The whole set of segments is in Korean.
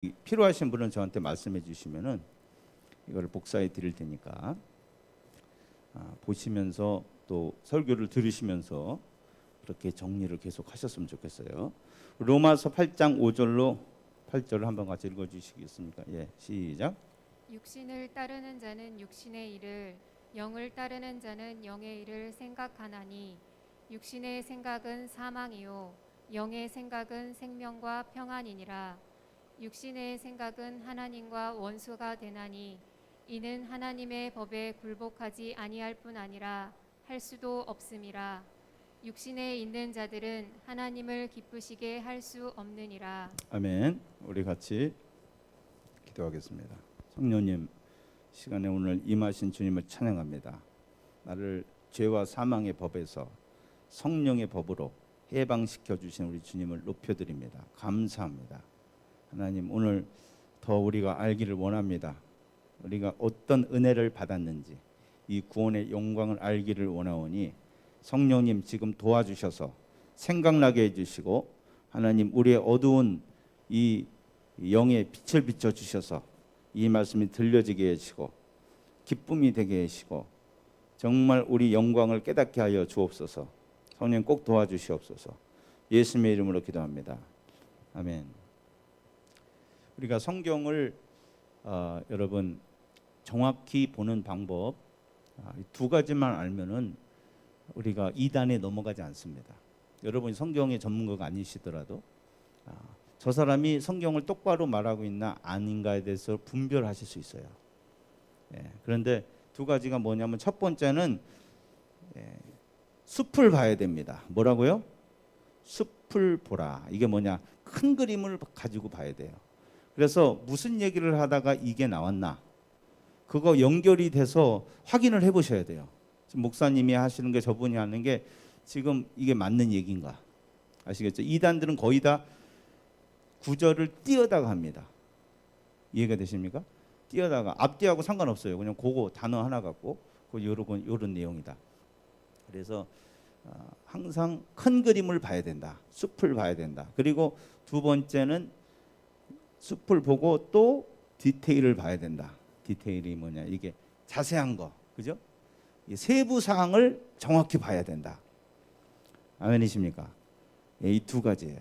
필요하신 분은 저한테 말씀해 주시면은 이거를 복사해 드릴 테니까 보시면서 또 설교를 들으시면서 그렇게 정리를 계속 하셨으면 좋겠어요. 로마서 8장 5절로 8절을 한번 같이 읽어 주시겠습니까? 예, 시작. 육신을 따르는 자는 육신의 일을, 영을 따르는 자는 영의 일을 생각하나니 육신의 생각은 사망이요 영의 생각은 생명과 평안이니라. 육신의 생각은 하나님과 원수가 되나니 이는 하나님의 법에 굴복하지 아니할 뿐 아니라 할 수도 없음이라. 육신에 있는 자들은 하나님을 기쁘시게 할 수 없느니라. 아멘. 우리 같이 기도하겠습니다. 성령님, 시간에 오늘 임하신 주님을 찬양합니다. 나를 죄와 사망의 법에서 성령의 법으로 해방시켜 주신 우리 주님을 높여드립니다. 감사합니다. 하나님, 오늘 더 우리가 알기를 원합니다. 우리가 어떤 은혜를 받았는지 이 구원의 영광을 알기를 원하오니 성령님 지금 도와주셔서 생각나게 해주시고, 하나님 우리의 어두운 이 영의 빛을 비춰주셔서 이 말씀이 들려지게 하시고 기쁨이 되게 하시고 정말 우리 영광을 깨닫게 하여 주옵소서. 성령 꼭 도와주시옵소서. 예수님의 이름으로 기도합니다. 아멘. 우리가 성경을 여러분 정확히 보는 방법 두 가지만 알면은 우리가 이단에 넘어가지 않습니다. 여러분이 성경의 전문가가 아니시더라도 저 사람이 성경을 똑바로 말하고 있나 아닌가에 대해서 분별하실 수 있어요. 그런데 두 가지가 뭐냐면 첫 번째는 숲을 봐야 됩니다. 뭐라고요? 숲을 보라. 이게 뭐냐? 큰 그림을 가지고 봐야 돼요. 그래서 무슨 얘기를 하다가 이게 나왔나? 그거 연결이 돼서 확인을 해보셔야 돼요. 지금 목사님이 하시는 게 저분이 하는 게 지금 이게 맞는 얘기인가? 아시겠죠? 이단들은 거의 다 구절을 띄어다가 합니다. 이해가 되십니까? 띄어다가 앞뒤하고 상관없어요. 그냥 그거 단어 하나 갖고 요런 내용이다. 그래서 항상 큰 그림을 봐야 된다. 숲을 봐야 된다. 그리고 두 번째는 숲을 보고 또 디테일을 봐야 된다. 디테일이 뭐냐? 이게 자세한 거, 그죠? 이 세부 사항을 정확히 봐야 된다. 아멘이십니까? 이 두 가지예요.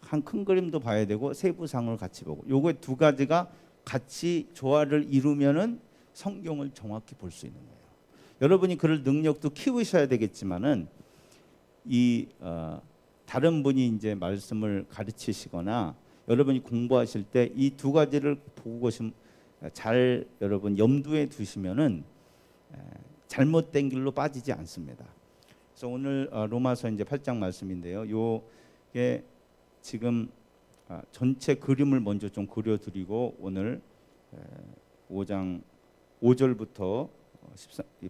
한 큰 그림도 봐야 되고 세부 사항을 같이 보고, 요거 두 가지가 같이 조화를 이루면은 성경을 정확히 볼 수 있는 거예요. 여러분이 그럴 능력도 키우셔야 되겠지만은 다른 분이 이제 말씀을 가르치시거나 여러분이 공부하실 때 이 두 가지를 보고 잘 여러분 염두에 두시면은 잘못된 길로 빠지지 않습니다. 그래서 오늘 로마서 이제 8장 말씀인데요. 요게 지금 전체 그림을 먼저 좀 그려드리고 오늘 5장 5절부터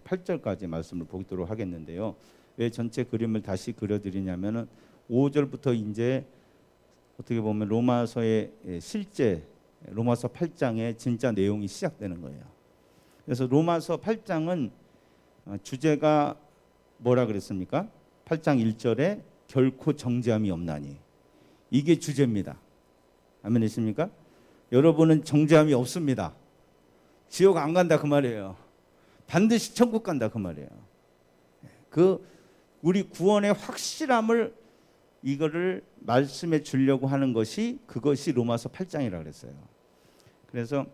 8절까지 말씀을 보도록 하겠는데요. 왜 전체 그림을 다시 그려드리냐면은 5절부터 이제 어떻게 보면 로마서의 실제 로마서 8장의 진짜 내용이 시작되는 거예요. 그래서 로마서 8장은 주제가 뭐라 그랬습니까? 8장 1절에 결코 정죄함이 없나니, 이게 주제입니다. 아멘이십니까? 여러분은 정죄함이 없습니다. 지옥 안 간다 그 말이에요. 반드시 천국 간다 그 말이에요. 그 우리 구원의 확실함을 이거를 말씀해 주려고 하는 것이 그것이 로마서 8장이라고 그랬어요. 그래서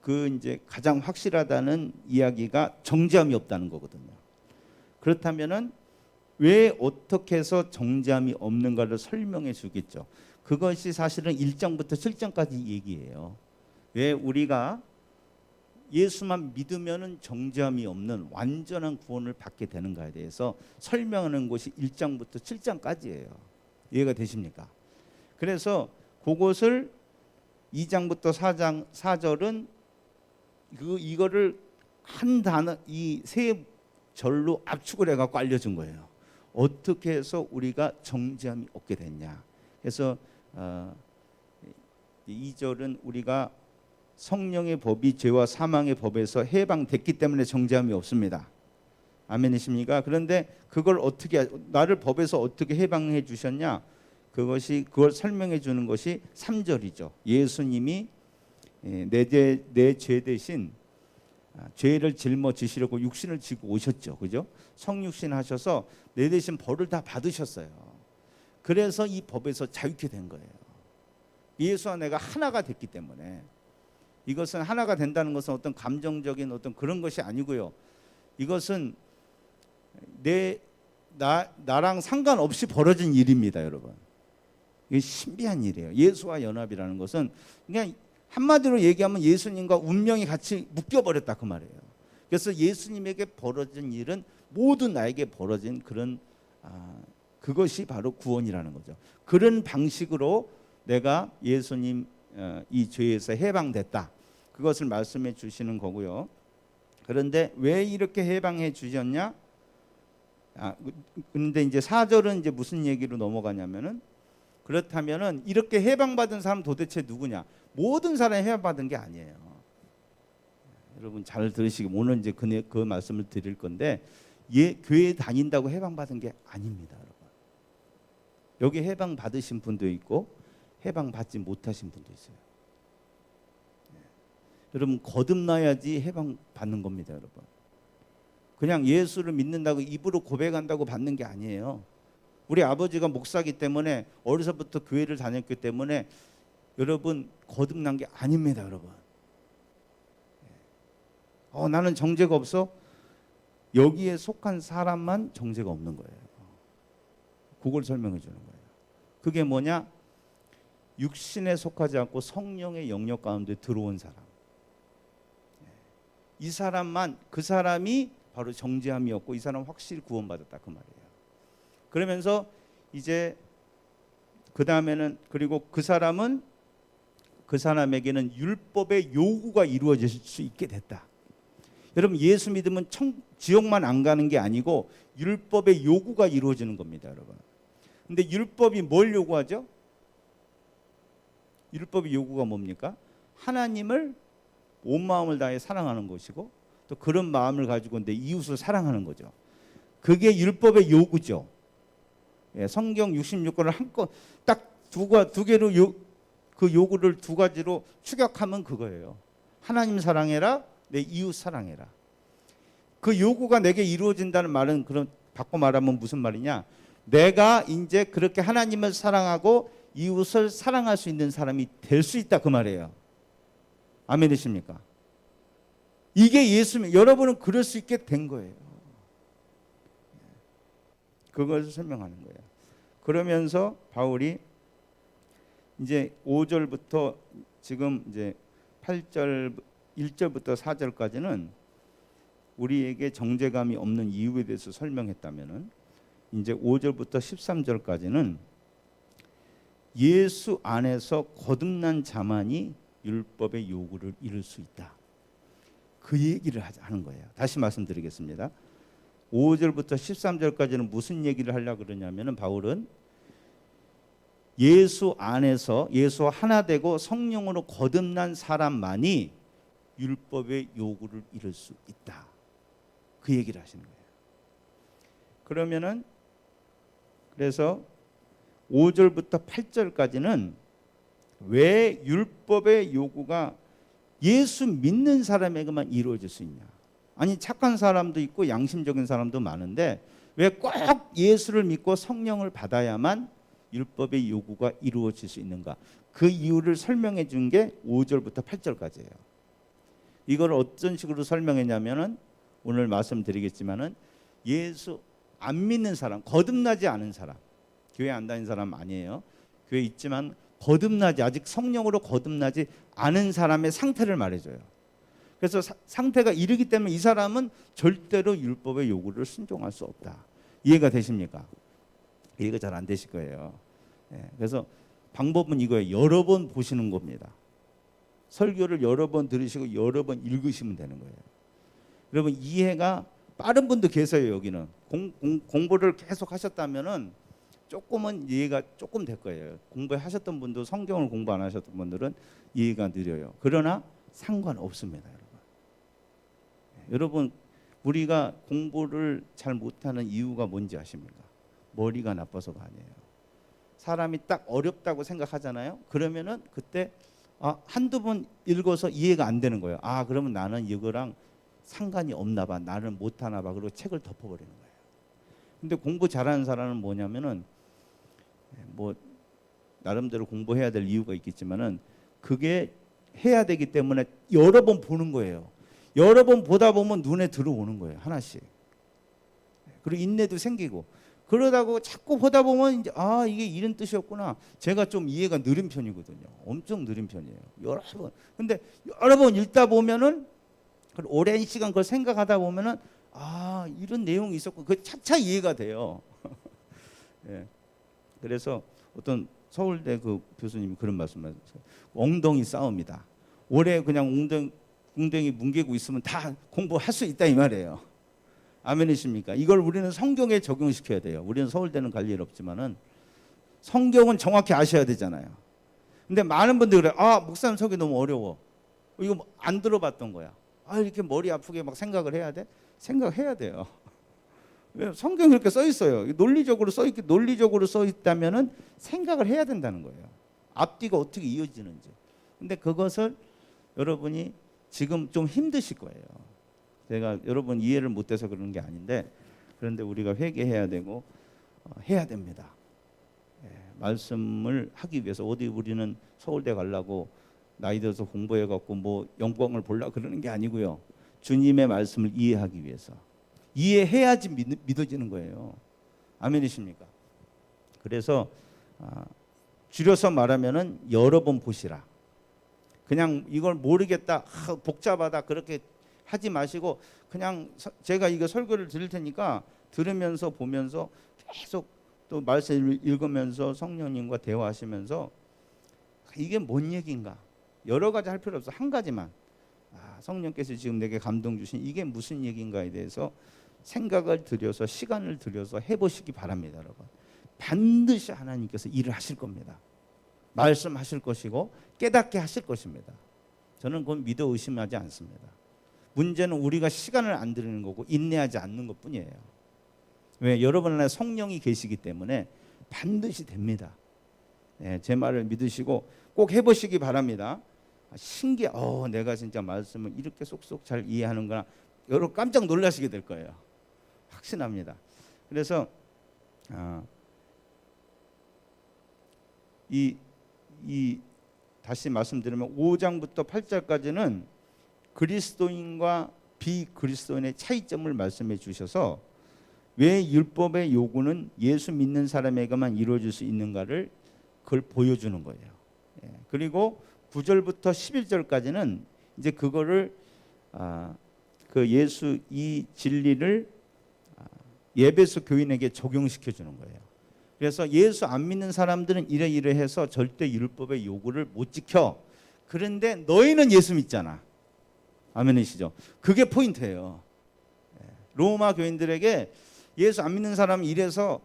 그 이제 가장 확실하다는 이야기가 정죄함이 없다는 거거든요. 그렇다면은 왜 어떻게 해서 정죄함이 없는가를 설명해 주겠죠. 그것이 사실은 1장부터 7장까지 얘기예요. 왜 우리가 예수만 믿으면은 정죄함이 없는 완전한 구원을 받게 되는가에 대해서 설명하는 것이 1장부터 7장까지예요. 이해가 되십니까? 그래서 그것을 2장부터 4장 4절은 이거를 한 단어 이 세 절로 압축을 해갖고 알려준 거예요. 어떻게 해서 우리가 정죄함이 없게 됐냐. 그래서 2절은 우리가 성령의 법이 죄와 사망의 법에서 해방됐기 때문에 정죄함이 없습니다. 아멘이십니까? 그런데 그걸 어떻게 나를 법에서 어떻게 해방해 주셨냐? 그걸 설명해 주는 것이 3절이죠. 예수님이 내 죄 대신 죄를 짊어지시려고 육신을 지고 오셨죠. 그죠? 성육신 하셔서 내 대신 벌을 다 받으셨어요. 그래서 이 법에서 자유케 된 거예요. 예수와 내가 하나가 됐기 때문에. 이것은 하나가 된다는 것은 어떤 감정적인 어떤 그런 것이 아니고요. 이것은 나랑 상관없이 벌어진 일입니다, 여러분. 이게 신비한 일이에요. 예수와 연합이라는 것은 그냥 한마디로 얘기하면 예수님과 운명이 같이 묶여버렸다 그 말이에요. 그래서 예수님에게 벌어진 일은 모두 나에게 벌어진 그런 그것이 바로 구원이라는 거죠. 그런 방식으로 내가 예수님 이 죄에서 해방됐다. 그것을 말씀해 주시는 거고요. 그런데 왜 이렇게 해방해 주셨냐? 근데 이제 4절은 이제 무슨 얘기로 넘어가냐면은 그렇다면은 이렇게 해방받은 사람 도대체 누구냐? 모든 사람이 해방받은 게 아니에요. 여러분 잘 들으시고 오늘 이제 그 말씀을 드릴 건데 교회 다닌다고 해방받은 게 아닙니다, 여러분. 여기 해방받으신 분도 있고 해방받지 못하신 분도 있어요. 여러분 거듭나야지 해방받는 겁니다, 여러분. 그냥 예수를 믿는다고 입으로 고백한다고 받는 게 아니에요. 우리 아버지가 목사기 때문에 어려서부터 교회를 다녔기 때문에 여러분 거듭난 게 아닙니다, 여러분. 나는 정죄가 없어? 여기에 속한 사람만 정죄가 없는 거예요. 그걸 설명해 주는 거예요. 그게 뭐냐? 육신에 속하지 않고 성령의 영역 가운데 들어온 사람. 이 사람만, 그 사람이 바로 정죄함이었고 이 사람 확실히 구원받았다 그 말이에요. 그러면서 이제 그 다음에는 그리고 그 사람에게는 율법의 요구가 이루어질 수 있게 됐다. 여러분 예수 믿으면 지옥만 안 가는 게 아니고 율법의 요구가 이루어지는 겁니다, 여러분. 근데 율법이 뭘 요구하죠? 율법의 요구가 뭡니까? 하나님을 온 마음을 다해 사랑하는 것이고 또 그런 마음을 가지고 내 이웃을 사랑하는 거죠. 그게 율법의 요구죠. 성경 66권을 한껏 딱 두 개로 그 요구를 두 가지로 축약하면 그거예요. 하나님 사랑해라, 내 이웃 사랑해라. 그 요구가 내게 이루어진다는 말은 그런 바꿔 말하면 무슨 말이냐? 내가 이제 그렇게 하나님을 사랑하고 이웃을 사랑할 수 있는 사람이 될 수 있다 그 말이에요. 아멘 되십니까? 이게 예수님, 여러분은 그럴 수 있게 된 거예요. 그것을 설명하는 거예요. 그러면서 바울이 이제 5절부터 지금 이제 8절 1절부터 4절까지는 우리에게 정죄감이 없는 이유에 대해서 설명했다면은 이제 5절부터 13절까지는 예수 안에서 거듭난 자만이 율법의 요구를 이룰 수 있다. 그 얘기를 하는 거예요. 다시 말씀드리겠습니다. 5절부터 13절까지는 무슨 얘기를 하려고 그러냐면은 바울은 예수 안에서 예수와 하나 되고 성령으로 거듭난 사람만이 율법의 요구를 이룰 수 있다. 그 얘기를 하시는 거예요. 그러면은 그래서 5절부터 8절까지는 왜 율법의 요구가 예수 믿는 사람에게만 이루어질 수 있냐? 아니 착한 사람도 있고 양심적인 사람도 많은데 왜 꼭 예수를 믿고 성령을 받아야만 율법의 요구가 이루어질 수 있는가? 그 이유를 설명해 준 게 5절부터 8절까지예요. 이걸 어떤 식으로 설명했냐면은 오늘 말씀드리겠지만은 예수 안 믿는 사람, 거듭나지 않은 사람, 교회 안 다니는 사람 아니에요. 교회 있지만 거듭나지 아직 성령으로 거듭나지 않은 사람의 상태를 말해줘요. 그래서 상태가 이르기 때문에 이 사람은 절대로 율법의 요구를 순종할 수 없다. 이해가 되십니까? 이해가 잘 안 되실 거예요. 그래서 방법은 이거예요. 여러 번 보시는 겁니다. 설교를 여러 번 들으시고 여러 번 읽으시면 되는 거예요. 여러분 이해가 빠른 분도 계세요. 여기는 공부를 계속 하셨다면은 조금은 이해가 조금 될 거예요. 공부하셨던 분도 성경을 공부 안 하셨던 분들은 이해가 느려요. 그러나 상관없습니다, 여러분. 여러분 우리가 공부를 잘 못하는 이유가 뭔지 아십니까? 머리가 나빠서가 아니에요. 사람이 딱 어렵다고 생각하잖아요. 그러면은 그때 한두 번 읽어서 이해가 안 되는 거예요. 그러면 나는 이거랑 상관이 없나 봐. 나는 못하나 봐. 그리고 책을 덮어버리는 거예요. 근데 공부 잘하는 사람은 뭐냐면은 뭐 나름대로 공부해야 될 이유가 있겠지만은 그게 해야 되기 때문에 여러 번 보는 거예요. 여러 번 보다 보면 눈에 들어오는 거예요. 하나씩. 그리고 인내도 생기고 그러다가 자꾸 보다 보면 이제 이게 이런 뜻이었구나. 제가 좀 이해가 느린 편이거든요. 엄청 느린 편이에요. 여러 번. 근데 여러 번 읽다 보면은 오랜 시간 그걸 생각하다 보면은 이런 내용이 있었고 그 차차 이해가 돼요. 예. 그래서 어떤 서울대 그 교수님이 그런 말씀하셨어요. 엉덩이 싸움이다. 올해 그냥 웅덩이 뭉개고 있으면 다 공부할 수 있다 이 말이에요. 아멘이십니까? 이걸 우리는 성경에 적용시켜야 돼요. 우리는 서울대는 갈 일 없지만은 성경은 정확히 아셔야 되잖아요. 근데 많은 분들이 그래. 목사님 설교 너무 어려워. 이거 안 들어봤던 거야. 이렇게 머리 아프게 막 생각을 해야 돼? 생각해야 돼요. 성경이 그렇게 써 있어요. 논리적으로 써 있다면은 생각을 해야 된다는 거예요. 앞뒤가 어떻게 이어지는지. 근데 그것을 여러분이 지금 좀 힘드실 거예요. 제가 여러분 이해를 못해서 그러는 게 아닌데 그런데 우리가 회개해야 되고 해야 됩니다. 말씀을 하기 위해서 어디 우리는 서울대 가려고 나이 들어서 공부해갖고 뭐 영광을 보려고 그러는 게 아니고요. 주님의 말씀을 이해하기 위해서. 이해해야지 믿어지는 거예요. 아멘이십니까? 그래서 줄여서 말하면은 여러 번 보시라. 그냥 이걸 모르겠다, 복잡하다 그렇게 하지 마시고 그냥 제가 이거 설교를 드릴 테니까 들으면서 보면서 계속 또 말씀을 읽으면서 성령님과 대화하시면서 이게 뭔 얘기인가? 여러 가지 할 필요 없어. 한 가지만. 성령께서 지금 내게 감동 주신 이게 무슨 얘기인가에 대해서 생각을 들여서 시간을 들여서 해보시기 바랍니다, 여러분. 반드시 하나님께서 일을 하실 겁니다. 말씀하실 것이고 깨닫게 하실 것입니다. 저는 그건 믿어 의심하지 않습니다. 문제는 우리가 시간을 안 들이는 거고 인내하지 않는 것뿐이에요. 왜? 여러분 안에 성령이 계시기 때문에 반드시 됩니다. 제 말을 믿으시고 꼭 해보시기 바랍니다. 신기해. 내가 진짜 말씀을 이렇게 쏙쏙 잘 이해하는구나. 여러분 깜짝 놀라시게 될 거예요. 확신합니다. 그래서 다시 말씀드리면 5장부터 8장까지는 그리스도인과 비그리스도인의 차이점을 말씀해 주셔서 왜 율법의 요구는 예수 믿는 사람에게만 이루어질 수 있는가를 그걸 보여주는 거예요. 그리고 9절부터 11절까지는 이제 그거를 그 예수 이 진리를 예배소 교인에게 적용시켜 주는 거예요. 그래서 예수 안 믿는 사람들은 이래해서 절대 율법의 요구를 못 지켜. 그런데 너희는 예수 믿잖아. 아멘이시죠? 그게 포인트예요. 로마 교인들에게 예수 안 믿는 사람은 이래서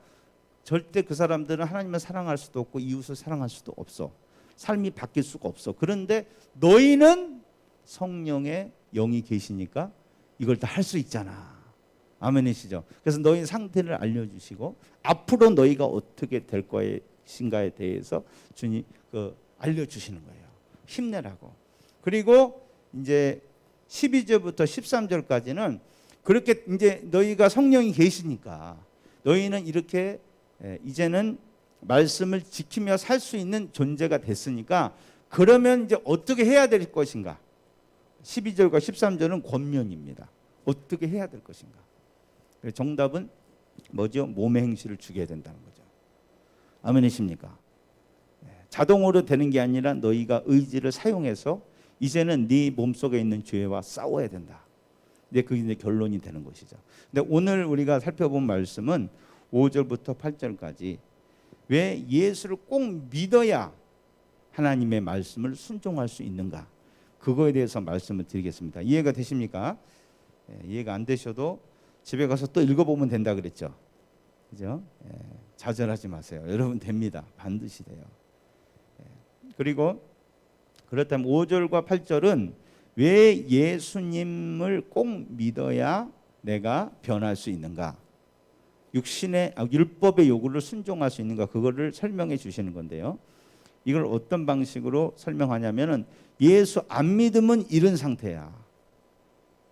절대 그 사람들은 하나님을 사랑할 수도 없고 이웃을 사랑할 수도 없어. 삶이 바뀔 수가 없어. 그런데 너희는 성령의 영이 계시니까 이걸 다 할 수 있잖아. 아멘이시죠? 그래서 너희 상태를 알려주시고 앞으로 너희가 어떻게 될 것인가에 대해서 주님 알려주시는 거예요. 힘내라고. 그리고 이제 12절부터 13절까지는 그렇게 이제 너희가 성령이 계시니까 너희는 이렇게 이제는 말씀을 지키며 살 수 있는 존재가 됐으니까 그러면 이제 어떻게 해야 될 것인가? 12절과 13절은 권면입니다. 어떻게 해야 될 것인가? 정답은 뭐죠? 몸의 행실을 죽여야 된다는 거죠. 아멘이십니까? 자동으로 되는 게 아니라 너희가 의지를 사용해서 이제는 네 몸속에 있는 죄와 싸워야 된다. 근데 그게 이제 결론이 되는 것이죠. 근데 오늘 우리가 살펴본 말씀은 5절부터 8절까지 왜 예수를 꼭 믿어야 하나님의 말씀을 순종할 수 있는가? 그거에 대해서 말씀을 드리겠습니다. 이해가 되십니까? 이해가 안 되셔도 집에 가서 또 읽어보면 된다 그랬죠. 그죠? 좌절하지 마세요. 여러분 됩니다. 반드시 돼요. 그리고 그렇다면 5절과 8절은 왜 예수님을 꼭 믿어야 내가 변할 수 있는가? 율법의 요구를 순종할 수 있는가, 그거를 설명해 주시는 건데요. 이걸 어떤 방식으로 설명하냐면은 예수 안 믿으면 이런 상태야.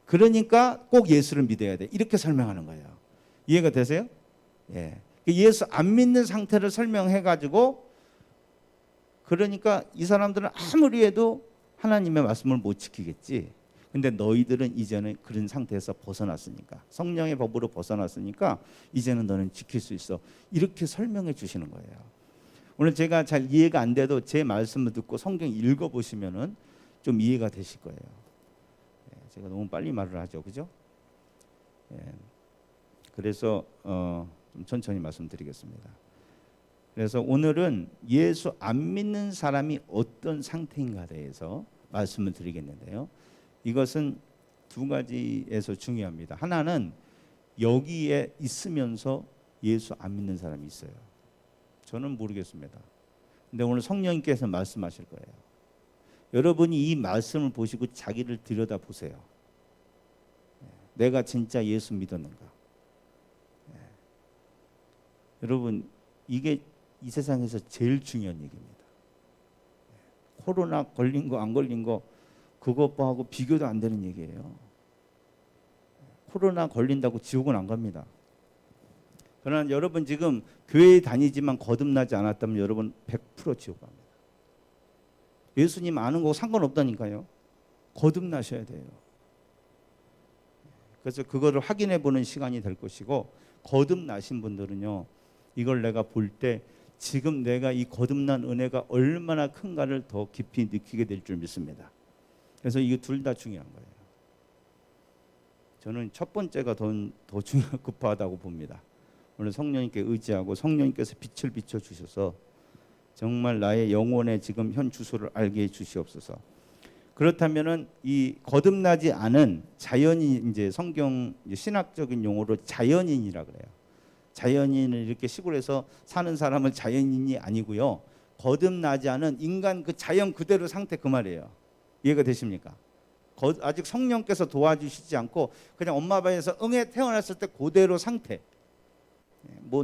그러니까 꼭 예수를 믿어야 돼. 이렇게 설명하는 거예요. 이해가 되세요? 예. 예수 안 믿는 상태를 설명해 가지고, 그러니까 이 사람들은 아무리 해도 하나님의 말씀을 못 지키겠지. 근데 너희들은 이제는 그런 상태에서 벗어났으니까, 성령의 법으로 벗어났으니까 이제는 너는 지킬 수 있어. 이렇게 설명해 주시는 거예요. 오늘 제가 잘 이해가 안 돼도 제 말씀을 듣고 성경 읽어 보시면은 좀 이해가 되실 거예요. 제가 너무 빨리 말을 하죠, 그죠? 그래서 좀 천천히 말씀드리겠습니다. 그래서 오늘은 예수 안 믿는 사람이 어떤 상태인가에 대해서 말씀을 드리겠는데요. 이것은 두 가지에서 중요합니다. 하나는 여기에 있으면서 예수 안 믿는 사람이 있어요. 저는 모르겠습니다. 근데 오늘 성령님께서 말씀하실 거예요. 여러분이 이 말씀을 보시고 자기를 들여다 보세요. 내가 진짜 예수 믿었는가? 여러분, 이게 이 세상에서 제일 중요한 얘기입니다. 코로나 걸린 거 안 걸린 거 그것하고 비교도 안 되는 얘기예요. 코로나 걸린다고 지옥은 안 갑니다. 그러나 여러분 지금 교회에 다니지만 거듭나지 않았다면 여러분 100% 지옥 갑니다. 예수님 아는 거 상관없다니까요. 거듭나셔야 돼요. 그래서 그거를 확인해 보는 시간이 될 것이고, 거듭나신 분들은요, 이걸 내가 볼 때 지금 내가 이 거듭난 은혜가 얼마나 큰가를 더 깊이 느끼게 될 줄 믿습니다. 그래서 이게 둘 다 중요한 거예요. 저는 첫 번째가 더 급하다고 봅니다. 오늘 성령님께 의지하고 성령님께서 빛을 비춰주셔서 정말 나의 영혼의 지금 현 주소를 알게 해 주시옵소서. 그렇다면은 이 거듭나지 않은 자연인, 이제 성경 신학적인 용어로 자연인이라 그래요. 자연인을 이렇게 시골에서 사는 사람은 자연인이 아니고요. 거듭나지 않은 인간 그 자연 그대로 상태, 그 말이에요. 이해가 되십니까? 아직 성령께서 도와주시지 않고 그냥 엄마 아빠에서 응에 태어났을 때 그대로 상태. 뭐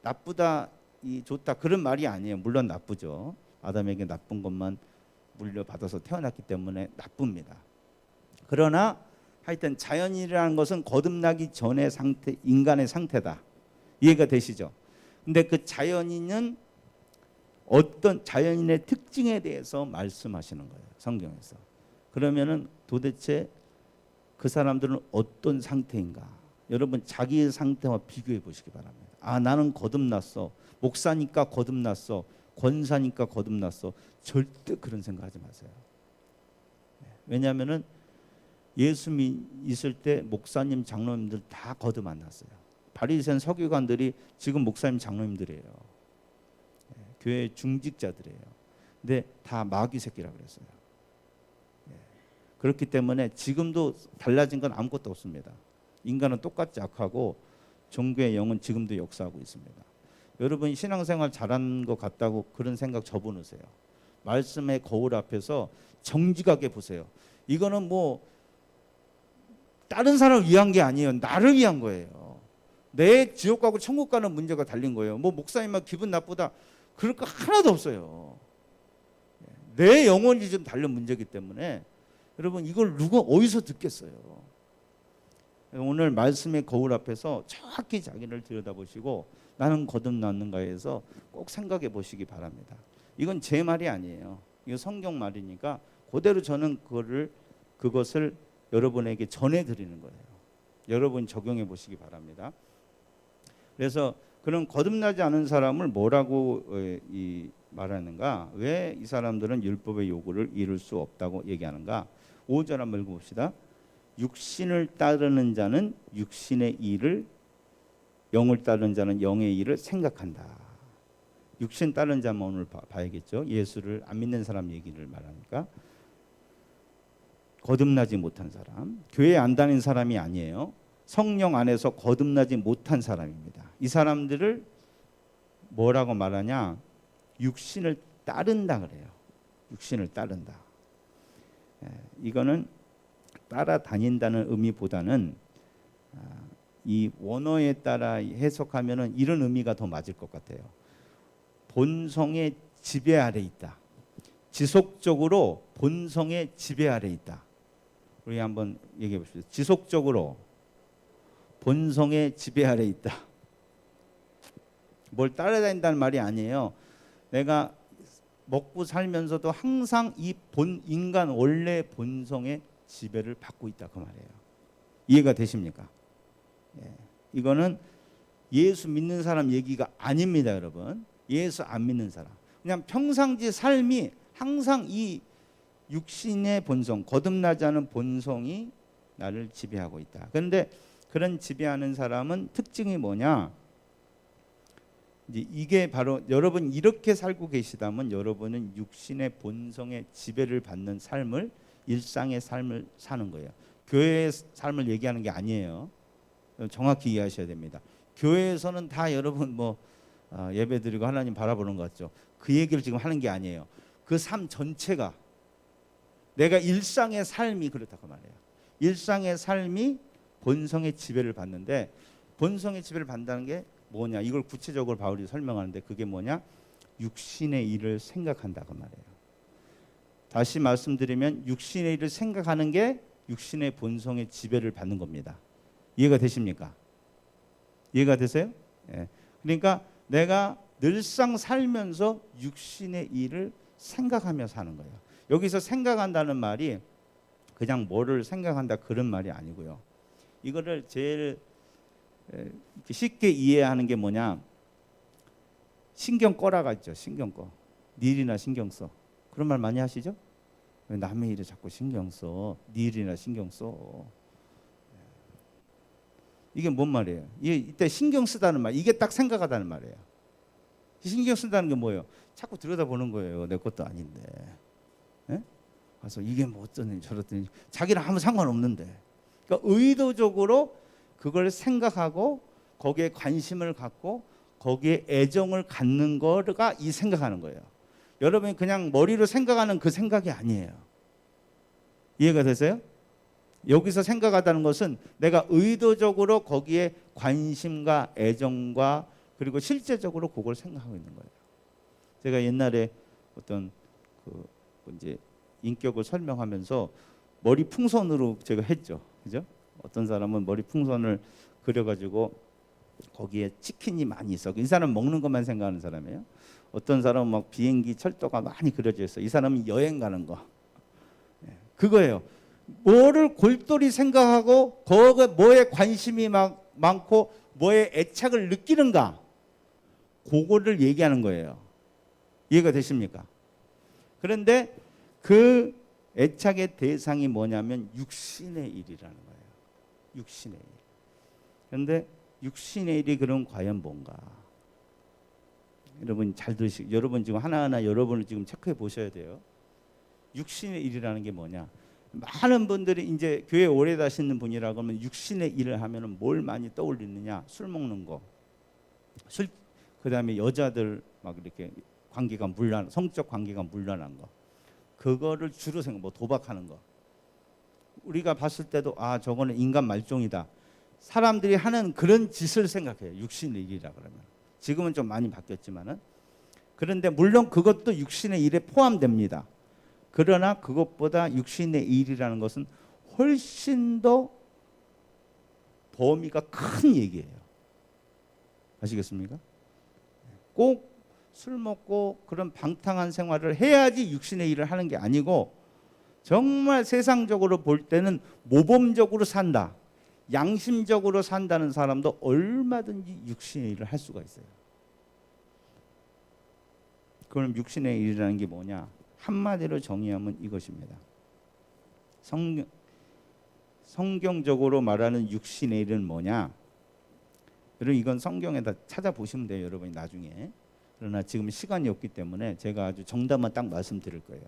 나쁘다, 좋다 그런 말이 아니에요. 물론 나쁘죠. 아담에게 나쁜 것만 물려받아서 태어났기 때문에 나쁩니다. 그러나 하여튼 자연이라는 것은 거듭나기 전의 상태, 인간의 상태다. 이해가 되시죠? 근데 그 자연인은 어떤 자연인의 특징에 대해서 말씀하시는 거예요, 성경에서. 그러면은 도대체 그 사람들은 어떤 상태인가? 여러분 자기의 상태와 비교해 보시기 바랍니다. 아, 나는 거듭났어. 목사니까 거듭났어. 권사니까 거듭났어. 절대 그런 생각하지 마세요. 왜냐하면은 예수 있을 때 목사님, 장로님들 다 거듭 안 났어요. 바리새인 서기관들이 지금 목사님, 장로님들이에요. 교회 중직자들이에요. 근데 다 마귀 새끼라 그랬어요. 그렇기 때문에 지금도 달라진 건 아무것도 없습니다. 인간은 똑같이 악하고 종교의 영은 지금도 역사하고 있습니다. 여러분 신앙생활 잘한 것 같다고 그런 생각 접어놓으세요. 말씀의 거울 앞에서 정직하게 보세요. 이거는 뭐 다른 사람을 위한 게 아니에요. 나를 위한 거예요. 내 지옥 가고 천국 가는 문제가 달린 거예요. 뭐 목사님만 기분 나쁘다 그럴 거 하나도 없어요. 내 영혼이 좀 다른 문제이기 때문에 여러분 이걸 누가 어디서 듣겠어요. 오늘 말씀의 거울 앞에서 정확히 자기를 들여다보시고 나는 거듭났는가에서 꼭 생각해 보시기 바랍니다. 이건 제 말이 아니에요. 이거 성경 말이니까 그대로 저는 그것을 여러분에게 전해드리는 거예요. 여러분 적용해 보시기 바랍니다. 그래서 그런 거듭나지 않은 사람을 뭐라고 말하는가? 왜 이 사람들은 율법의 요구를 이룰 수 없다고 얘기하는가? 5절 한번 읽어봅시다. 육신을 따르는 자는 육신의 일을, 영을 따르는 자는 영의 일을 생각한다. 육신 따르는 자만 오늘 봐야겠죠. 예수를 안 믿는 사람 얘기를 말하니까. 거듭나지 못한 사람, 교회 안 다니는 사람이 아니에요. 성령 안에서 거듭나지 못한 사람입니다. 이 사람들을 뭐라고 말하냐? 육신을 따른다 그래요. 육신을 따른다. 이거는 따라다닌다는 의미보다는 이 원어에 따라 해석하면은 이런 의미가 더 맞을 것 같아요. 본성의 지배 아래 있다. 지속적으로 본성의 지배 아래 있다. 우리 한번 얘기해 봅시다. 지속적으로 본성의 지배 아래 있다. 뭘 따라다닌다는 말이 아니에요. 내가 먹고 살면서도 항상 이 인간 원래 본성의 지배를 받고 있다 그 말이에요. 이해가 되십니까? 예. 이거는 예수 믿는 사람 얘기가 아닙니다, 여러분. 예수 안 믿는 사람. 그냥 평상시 삶이 항상 이 육신의 본성, 거듭나지 않은 본성이 나를 지배하고 있다. 그런데 그런 지배하는 사람은 특징이 뭐냐? 이제 이게 바로 여러분 이렇게 살고 계시다면 여러분은 육신의 본성의 지배를 받는 삶을 일상의 삶을 사는 거예요. 교회의 삶을 얘기하는 게 아니에요. 정확히 이해하셔야 됩니다. 교회에서는 다 여러분 뭐 예배드리고 하나님 바라보는 것 같죠. 그 얘기를 지금 하는 게 아니에요. 그 삶 전체가 내가 일상의 삶이 그렇다고 말해요. 일상의 삶이 본성의 지배를 받는데 본성의 지배를 받는다는 게 뭐냐? 이걸 구체적으로 바울이 설명하는데 그게 뭐냐? 육신의 일을 생각한다고 말해요. 다시 말씀드리면 육신의 일을 생각하는 게 육신의 본성의 지배를 받는 겁니다. 이해가 되십니까? 이해가 되세요? 예. 그러니까 내가 늘상 살면서 육신의 일을 생각하며 사는 거예요. 여기서 생각한다는 말이 그냥 뭐를 생각한다 그런 말이 아니고요. 이거를 제일 쉽게 이해하는 게 뭐냐? 신경 꺼라가 있죠. 신경 꺼. 네 일이나 신경 써. 그런 말 많이 하시죠? 왜 남의 일에 자꾸 신경 써? 네 일이나 신경 써. 이게 뭔 말이에요? 이때 신경 쓰다는 말. 이게 딱 생각하다는 말이에요. 신경 쓴다는 게 뭐예요? 자꾸 들여다보는 거예요. 내 것도 아닌데. 예? 가서 이게 뭐 어쩌니 저러더니 자기랑 아무 상관없는데. 그러니까 의도적으로 그걸 생각하고 거기에 관심을 갖고 거기에 애정을 갖는 거가 이 생각하는 거예요. 여러분이 그냥 머리로 생각하는 그 생각이 아니에요. 이해가 되세요? 여기서 생각하다는 것은 내가 의도적으로 거기에 관심과 애정과 그리고 실제적으로 그걸 생각하고 있는 거예요. 제가 옛날에 어떤 이제 인격을 설명하면서 머리 풍선으로 제가 했죠. 그죠? 어떤 사람은 머리 풍선을 그려가지고 거기에 치킨이 많이 있어. 이 사람은 먹는 것만 생각하는 사람이에요. 어떤 사람은 막 비행기, 철도가 많이 그려져 있어. 이 사람은 여행 가는 거. 그거예요. 뭐를 골똘히 생각하고 거기에 뭐에 관심이 많고 뭐에 애착을 느끼는가. 그거를 얘기하는 거예요. 이해가 되십니까? 그런데 그 애착의 대상이 뭐냐면 육신의 일이라는 거예요. 육신의 일. 그런데 육신의 일이 그럼 과연 뭔가? 여러분 잘 들으시고 여러분 지금 하나하나 여러분을 지금 체크해 보셔야 돼요. 육신의 일이라는 게 뭐냐? 많은 분들이 이제 교회 오래 다니는 분이라고 하면 육신의 일을 하면은 뭘 많이 떠올리느냐? 술 먹는 거. 그다음에 여자들 막 이렇게 관계가 성적 관계가 물란한 거. 그거를 주로 뭐 도박하는 거. 우리가 봤을 때도 저거는 인간 말종이다. 사람들이 하는 그런 짓을 생각해요. 육신의 일이라 그러면. 지금은 좀 많이 바뀌었지만은. 그런데 물론 그것도 육신의 일에 포함됩니다. 그러나 그것보다 육신의 일이라는 것은 훨씬 더 범위가 큰 얘기예요. 아시겠습니까? 꼭 술 먹고 그런 방탕한 생활을 해야지 육신의 일을 하는 게 아니고 정말 세상적으로 볼 때는 모범적으로 산다. 양심적으로 산다는 사람도 얼마든지 육신의 일을 할 수가 있어요. 그럼 육신의 일이라는 게 뭐냐? 한마디로 정의하면 이것입니다. 성경적으로 말하는 육신의 일은 뭐냐? 여러분 이건 성경에다 찾아보시면 돼요. 여러분이 나중에. 그러나 지금 시간이 없기 때문에 제가 아주 정답만 딱 말씀드릴 거예요.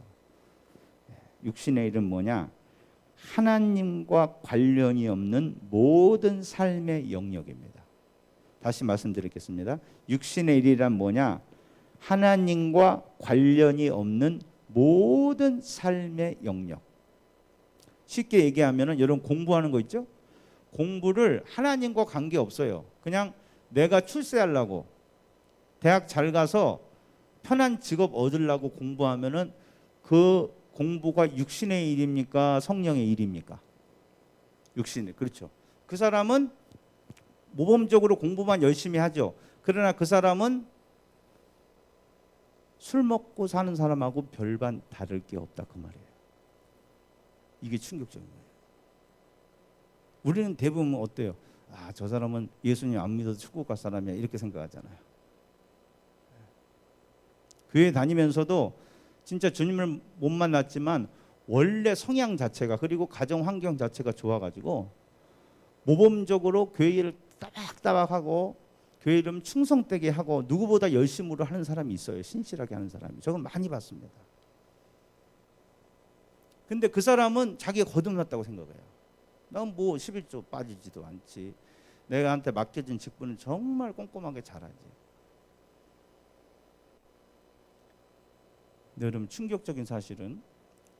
육신의 일은 뭐냐? 하나님과 관련이 없는 모든 삶의 영역입니다. 다시 말씀드리겠습니다. 육신의 일이란 뭐냐? 하나님과 관련이 없는 모든 삶의 영역. 쉽게 얘기하면은 여러분 공부하는 거 있죠? 공부를 하나님과 관계없어요. 그냥 내가 출세하려고 대학 잘 가서 편한 직업 얻으려고 공부하면은 그 공부가 육신의 일입니까? 성령의 일입니까? 육신의. 그렇죠. 그 사람은 모범적으로 공부만 열심히 하죠. 그러나 그 사람은 술 먹고 사는 사람하고 별반 다를 게 없다 그 말이에요. 이게 충격적인 거예요. 우리는 대부분 어때요? 아, 저 사람은 예수님 안 믿어도 천국 갈 사람이야 이렇게 생각하잖아요. 교회 다니면서도 진짜 주님을 못 만났지만 원래 성향 자체가 그리고 가정 환경 자체가 좋아가지고 모범적으로 교회 일을 따박따박하고 교회 이름 충성되게 하고 누구보다 열심으로 하는 사람이 있어요. 신실하게 하는 사람이. 저건 많이 봤습니다. 근데 그 사람은 자기가 거듭났다고 생각해요. 난 뭐 11조 빠지지도 않지. 내가한테 맡겨진 직분은 정말 꼼꼼하게 잘하지. 근데 여러분 충격적인 사실은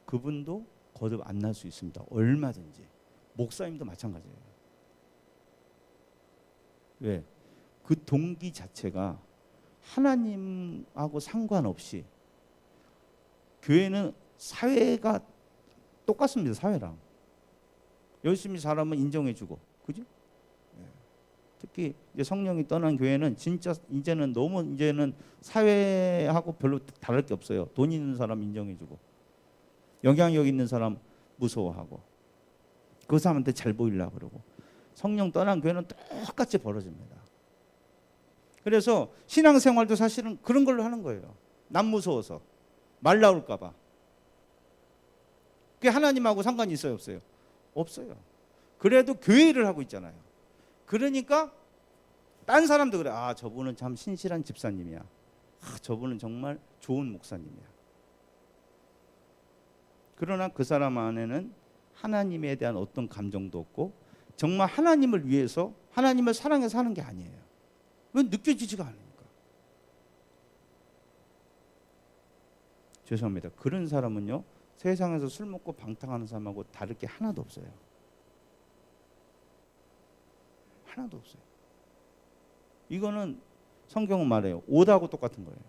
그분도 거듭 안 날 수 있습니다. 얼마든지. 목사님도 마찬가지예요. 왜? 그 동기 자체가 하나님하고 상관없이 교회는 사회가 똑같습니다. 사회랑. 열심히 살아면 인정해주고, 그죠? 특히 이제 성령이 떠난 교회는 진짜 이제는 너무 이제는 사회하고 별로 다를 게 없어요. 돈 있는 사람 인정해주고, 영향력 있는 사람 무서워하고, 그 사람한테 잘 보이려고 그러고. 성령 떠난 교회는 똑같이 벌어집니다. 그래서 신앙생활도 사실은 그런 걸로 하는 거예요. 남 무서워서 말 나올까 봐. 그게 하나님하고 상관이 있어요, 없어요? 없어요. 그래도 교회 일을 하고 있잖아요. 그러니까 딴 사람도 그래. 아, 저분은 참 신실한 집사님이야. 아, 저분은 정말 좋은 목사님이야. 그러나 그 사람 안에는 하나님에 대한 어떤 감정도 없고 정말 하나님을 위해서 하나님을 사랑해서 사는 게 아니에요. 왜 느껴지지가 않으니까. 죄송합니다. 그런 사람은요, 세상에서 술 먹고 방탕하는 사람하고 다를 게 하나도 없어요. 하나도 없어요. 이거는 성경은 말해요. 오다하고 똑같은 거예요.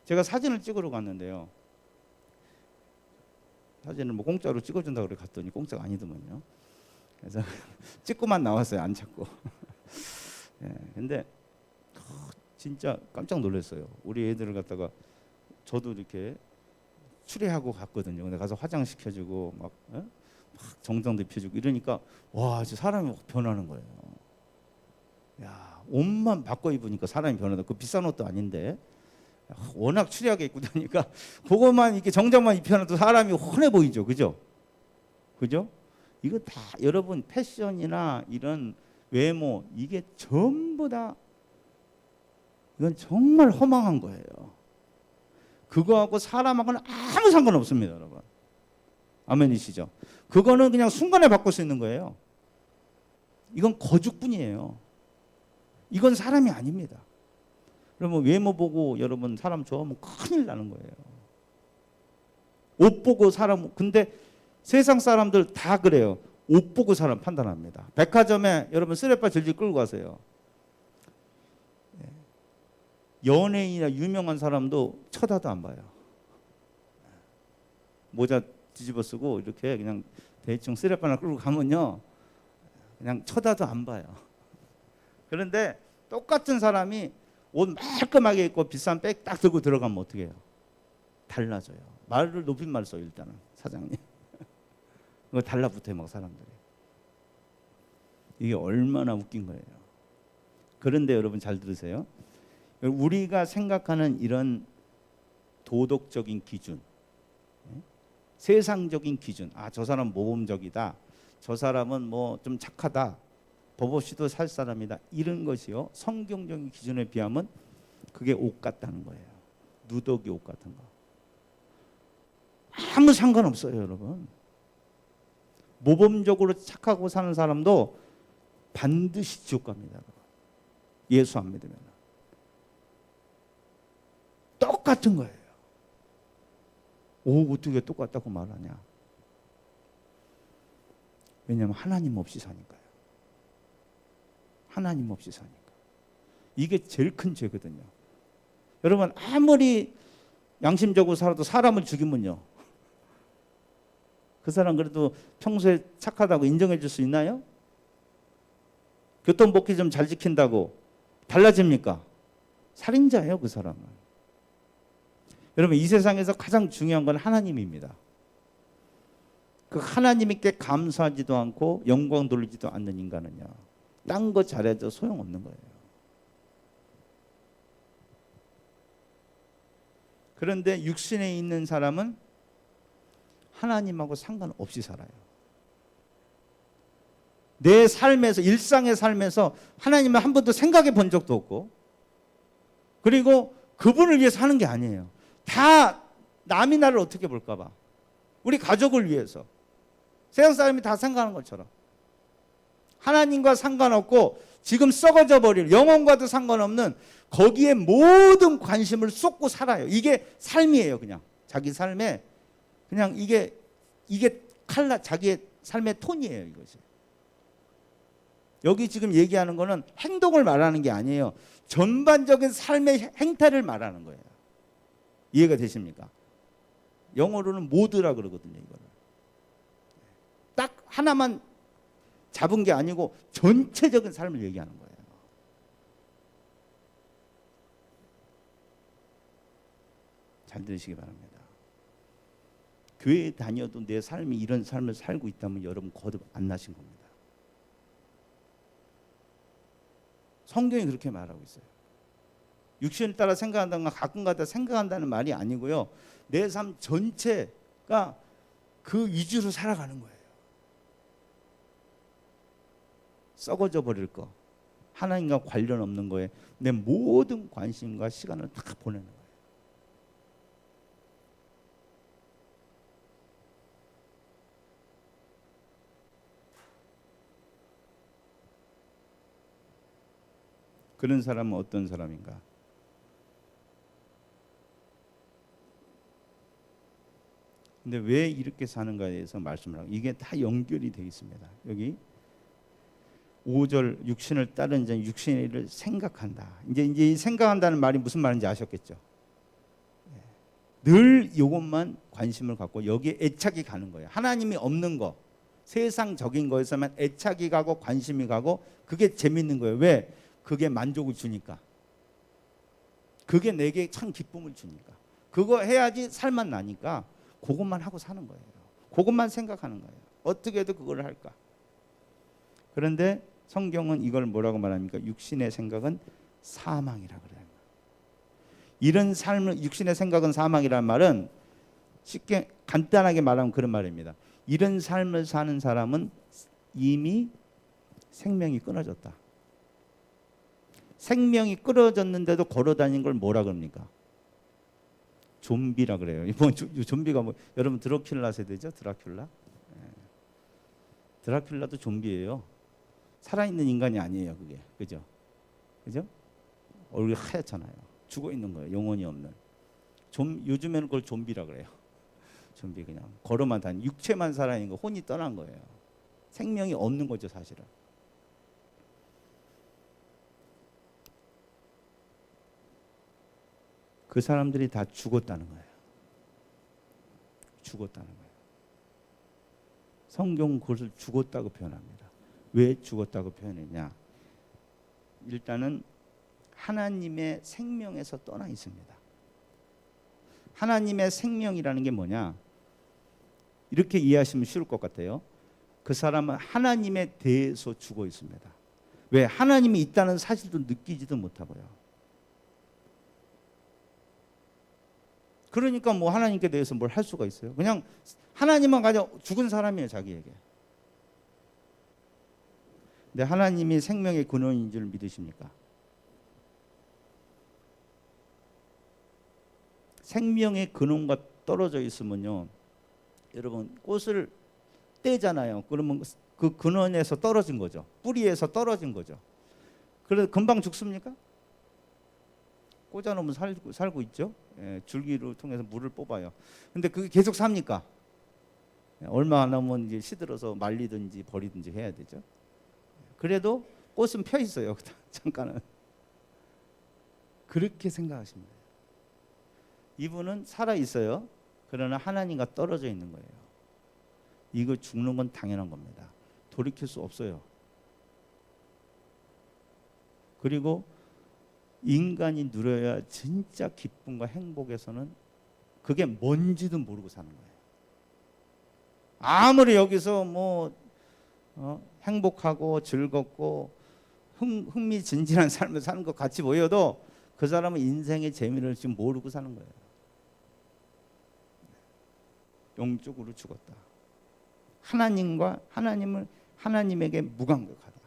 제가 사진을 찍으러 갔는데요. 사진을 뭐 공짜로 찍어준다고 그래 갔더니 공짜가 아니더만요. 그래서 찍고만 나왔어요. 안 찾고. 예, 근데 진짜 깜짝 놀랐어요. 우리 애들을 갖다가 저도 이렇게 추례하고 갔거든요. 근데 가서 화장시켜주고 막 정장도 입혀주고 이러니까 와, 진짜 사람이 확 변하는 거예요. 야, 옷만 바꿔 입으니까 사람이 변하다. 그 비싼 옷도 아닌데 워낙 추리하게 입고 다니까 그것만 이렇게 정장만 입혀놔도 사람이 훤해 보이죠, 그죠? 그죠? 이거 다 여러분 패션이나 이런 외모 이게 전부 다 이건 정말 허망한 거예요. 그거하고 사람하고는 아무 상관없습니다, 여러분. 아멘이시죠? 그거는 그냥 순간에 바꿀 수 있는 거예요. 이건 거죽뿐이에요. 이건 사람이 아닙니다. 그러면 외모 보고 여러분 사람 좋아하면 큰일 나는 거예요. 옷 보고 사람, 근데 세상 사람들 다 그래요. 옷 보고 사람 판단합니다. 백화점에 여러분 쓰레빠 질질 끌고 가세요. 연예인이나 유명한 사람도 쳐다도 안 봐요. 모자 뒤집어 쓰고 이렇게 그냥 대충 쓰레빠나 끌고 가면요, 그냥 쳐다도 안 봐요. 그런데 똑같은 사람이 옷 말끔하게 입고 비싼 백 딱 들고 들어가면 어떻게 해요? 달라져요. 말을 높임말 써요. 일단은 사장님. 그거 달라붙어요, 막 사람들이. 이게 얼마나 웃긴 거예요. 그런데 여러분 잘 들으세요. 우리가 생각하는 이런 도덕적인 기준, 세상적인 기준, 아, 저 사람 모범적이다, 저 사람은 뭐 좀 착하다, 법 없이도 살 사람이다, 이런 것이요, 성경적인 기준에 비하면 그게 옷 같다는 거예요. 누더기 옷 같은 거. 아무 상관없어요, 여러분. 모범적으로 착하고 사는 사람도 반드시 지옥 갑니다, 여러분. 예수 안 믿으면. 똑같은 거예요. 오, 어떻게 똑같다고 말하냐? 왜냐하면 하나님 없이 사니까요. 하나님 없이 사니까. 이게 제일 큰 죄거든요. 여러분, 아무리 양심적으로 살아도 사람을 죽이면요, 그 사람 그래도 평소에 착하다고 인정해 줄 수 있나요? 교통법규 좀 잘 지킨다고 달라집니까? 살인자예요, 그 사람은. 여러분, 이 세상에서 가장 중요한 건 하나님입니다. 그 하나님께 감사하지도 않고 영광 돌리지도 않는 인간은요, 딴 거 잘해도 소용없는 거예요. 그런데 육신에 있는 사람은 하나님하고 상관없이 살아요. 내 삶에서, 일상의 삶에서 하나님을 한 번도 생각해 본 적도 없고, 그리고 그분을 위해서 하는 게 아니에요. 다 남이 나를 어떻게 볼까 봐, 우리 가족을 위해서, 세상 사람이 다 생각하는 것처럼 하나님과 상관없고 지금 썩어져 버릴, 영혼과도 상관없는 거기에 모든 관심을 쏟고 살아요. 이게 삶이에요. 그냥 자기 삶에 그냥 이게 자기의 삶의 톤이에요. 이것이. 여기 지금 얘기하는 거는 행동을 말하는 게 아니에요. 전반적인 삶의 행태를 말하는 거예요. 이해가 되십니까? 영어로는 모드라 그러거든요. 이거를 딱 하나만 잡은 게 아니고 전체적인 삶을 얘기하는 거예요. 잘 들으시기 바랍니다. 교회 다녀도 내 삶이 이런 삶을 살고 있다면 여러분 거듭 안 나신 겁니다. 성경이 그렇게 말하고 있어요. 육신을 따라 생각한다는 건 가끔가다 생각한다는 말이 아니고요, 내 삶 전체가 그 위주로 살아가는 거예요. 썩어져 버릴 거, 하나님과 관련 없는 거에 내 모든 관심과 시간을 다 보내는 거예요. 그런 사람은 어떤 사람인가? 근데 왜 이렇게 사는가에 대해서 말씀을 하고, 이게 다 연결이 되어 있습니다. 여기 5절, 육신을 따르는 자는 육신의 일을 생각한다. 이제 이 생각한다는 말이 무슨 말인지 아셨겠죠? 늘 이것만 관심을 갖고 여기에 애착이 가는 거예요. 하나님이 없는 거, 세상적인 거에서만 애착이 가고 관심이 가고, 그게 재밌는 거예요. 왜? 그게 만족을 주니까. 그게 내게 참 기쁨을 주니까. 그거 해야지 살만 나니까 그것만 하고 사는 거예요. 그것만 생각하는 거예요. 어떻게 해도 그걸 할까? 그런데 성경은 이걸 뭐라고 말합니까? 육신의 생각은 사망이라 그래요. 이런 삶을, 육신의 생각은 사망이라는 말은 쉽게 간단하게 말하면 그런 말입니다. 이런 삶을 사는 사람은 이미 생명이 끊어졌다. 생명이 끊어졌는데도 걸어다니는 걸 뭐라 그럽니까? 좀비라 그래요. 뭐 좀비가 뭐, 여러분 드라큘라 세대죠? 드라큘라? 드라큘라도 좀비예요. 살아있는 인간이 아니에요, 그게. 그죠? 그죠? 얼굴이 하얗잖아요. 죽어 있는 거예요. 영혼이 없는. 요즘에는 그걸 좀비라 그래요. 좀비, 그냥 걸어만 다니, 육체만 살아있는 거, 혼이 떠난 거예요. 생명이 없는 거죠, 사실은. 그 사람들이 다 죽었다는 거예요. 죽었다는 거예요. 성경은 그것을 죽었다고 표현합니다. 왜 죽었다고 표현했냐? 일단은 하나님의 생명에서 떠나 있습니다. 하나님의 생명이라는 게 뭐냐? 이렇게 이해하시면 쉬울 것 같아요. 그 사람은 하나님에 대해서 죽어 있습니다. 왜? 하나님이 있다는 사실도 느끼지도 못하고요. 그러니까 뭐 하나님께 대해서 뭘 할 수가 있어요? 그냥 하나님만 가지고 죽은 사람이에요, 자기에게. 근데 하나님이 생명의 근원인 줄 믿으십니까? 생명의 근원과 떨어져 있으면요, 여러분 꽃을 떼잖아요. 그러면 그 근원에서 떨어진 거죠. 뿌리에서 떨어진 거죠. 그래서 금방 죽습니까? 꽂아놓으면 살고 있죠. 예, 줄기를 통해서 물을 뽑아요. 근데 그게 계속 삽니까? 얼마 안 하면 이제 시들어서 말리든지 버리든지 해야 되죠. 그래도 꽃은 펴 있어요. 잠깐은. 그렇게 생각하십니다. 이분은 살아 있어요. 그러나 하나님과 떨어져 있는 거예요. 이거 죽는 건 당연한 겁니다. 돌이킬 수 없어요. 그리고 인간이 누려야 진짜 기쁨과 행복에서는 그게 뭔지도 모르고 사는 거예요. 아무리 여기서 뭐 행복하고 즐겁고 흥미진진한 삶을 사는 것 같이 보여도 그 사람은 인생의 재미를 지금 모르고 사는 거예요. 영적으로 죽었다. 하나님에게 무감각하다.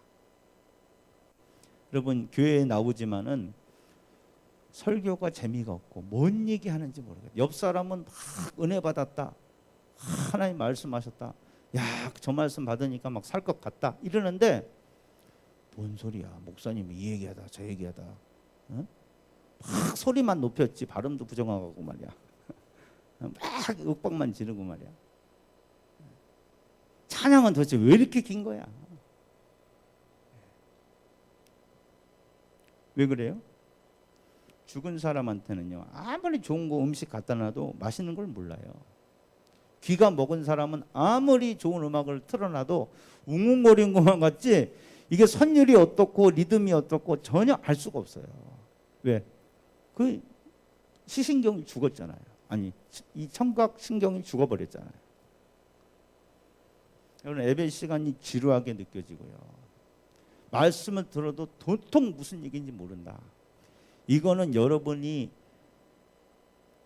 여러분 교회에 나오지만은 설교가 재미가 없고 뭔 얘기하는지 모르겠어요. 옆 사람은 막 은혜 받았다. 하나님 말씀하셨다. 야, 저 말씀 받으니까 막 살 것 같다. 이러는데 뭔 소리야. 목사님이 이 얘기하다 저 얘기하다. 응? 막 소리만 높였지 발음도 부정하고 말이야. 막 윽박만 지르고 말이야. 찬양은 도대체 왜 이렇게 긴 거야? 왜 그래요? 죽은 사람한테는요, 아무리 좋은 거 음식 갖다 놔도 맛있는 걸 몰라요. 귀가 먹은 사람은 아무리 좋은 음악을 틀어놔도 웅웅거리는 것만 같지 이게 선율이 어떻고 리듬이 어떻고 전혀 알 수가 없어요. 왜? 그 시신경이 죽었잖아요. 아니, 이 청각신경이 죽어버렸잖아요. 여러분 예배 시간이 지루하게 느껴지고요. 말씀을 들어도 도통 무슨 얘기인지 모른다. 이거는 여러분이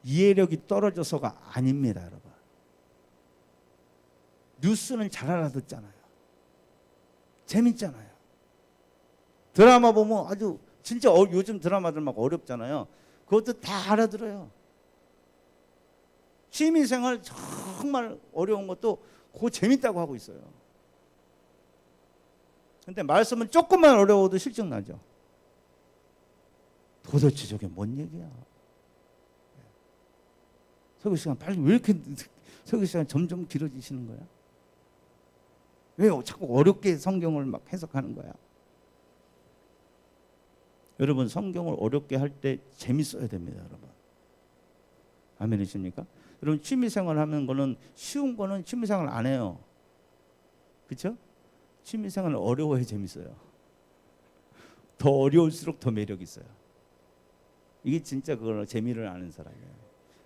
이해력이 떨어져서가 아닙니다, 여러분. 뉴스는 잘 알아듣잖아요. 재밌잖아요. 드라마 보면 아주 진짜 요즘 드라마들 막 어렵잖아요. 그것도 다 알아들어요. 취미생활 정말 어려운 것도 그거 재밌다고 하고 있어요. 근데 말씀은 조금만 어려워도 실증나죠. 도대체 저게 뭔 얘기야? 설교 시간 빨리 왜 이렇게 설교 시간 점점 길어지시는 거야? 왜 자꾸 어렵게 성경을 막 해석하는 거야? 여러분 성경을 어렵게 할 때 재밌어야 됩니다, 여러분. 아멘이십니까? 여러분 취미생활 하는 거는 쉬운 거는 취미생활 안 해요. 그렇죠? 취미생활 어려워야 재밌어요. 더 어려울수록 더 매력 있어요. 이게 진짜 그걸 재미를 아는 사람이에요.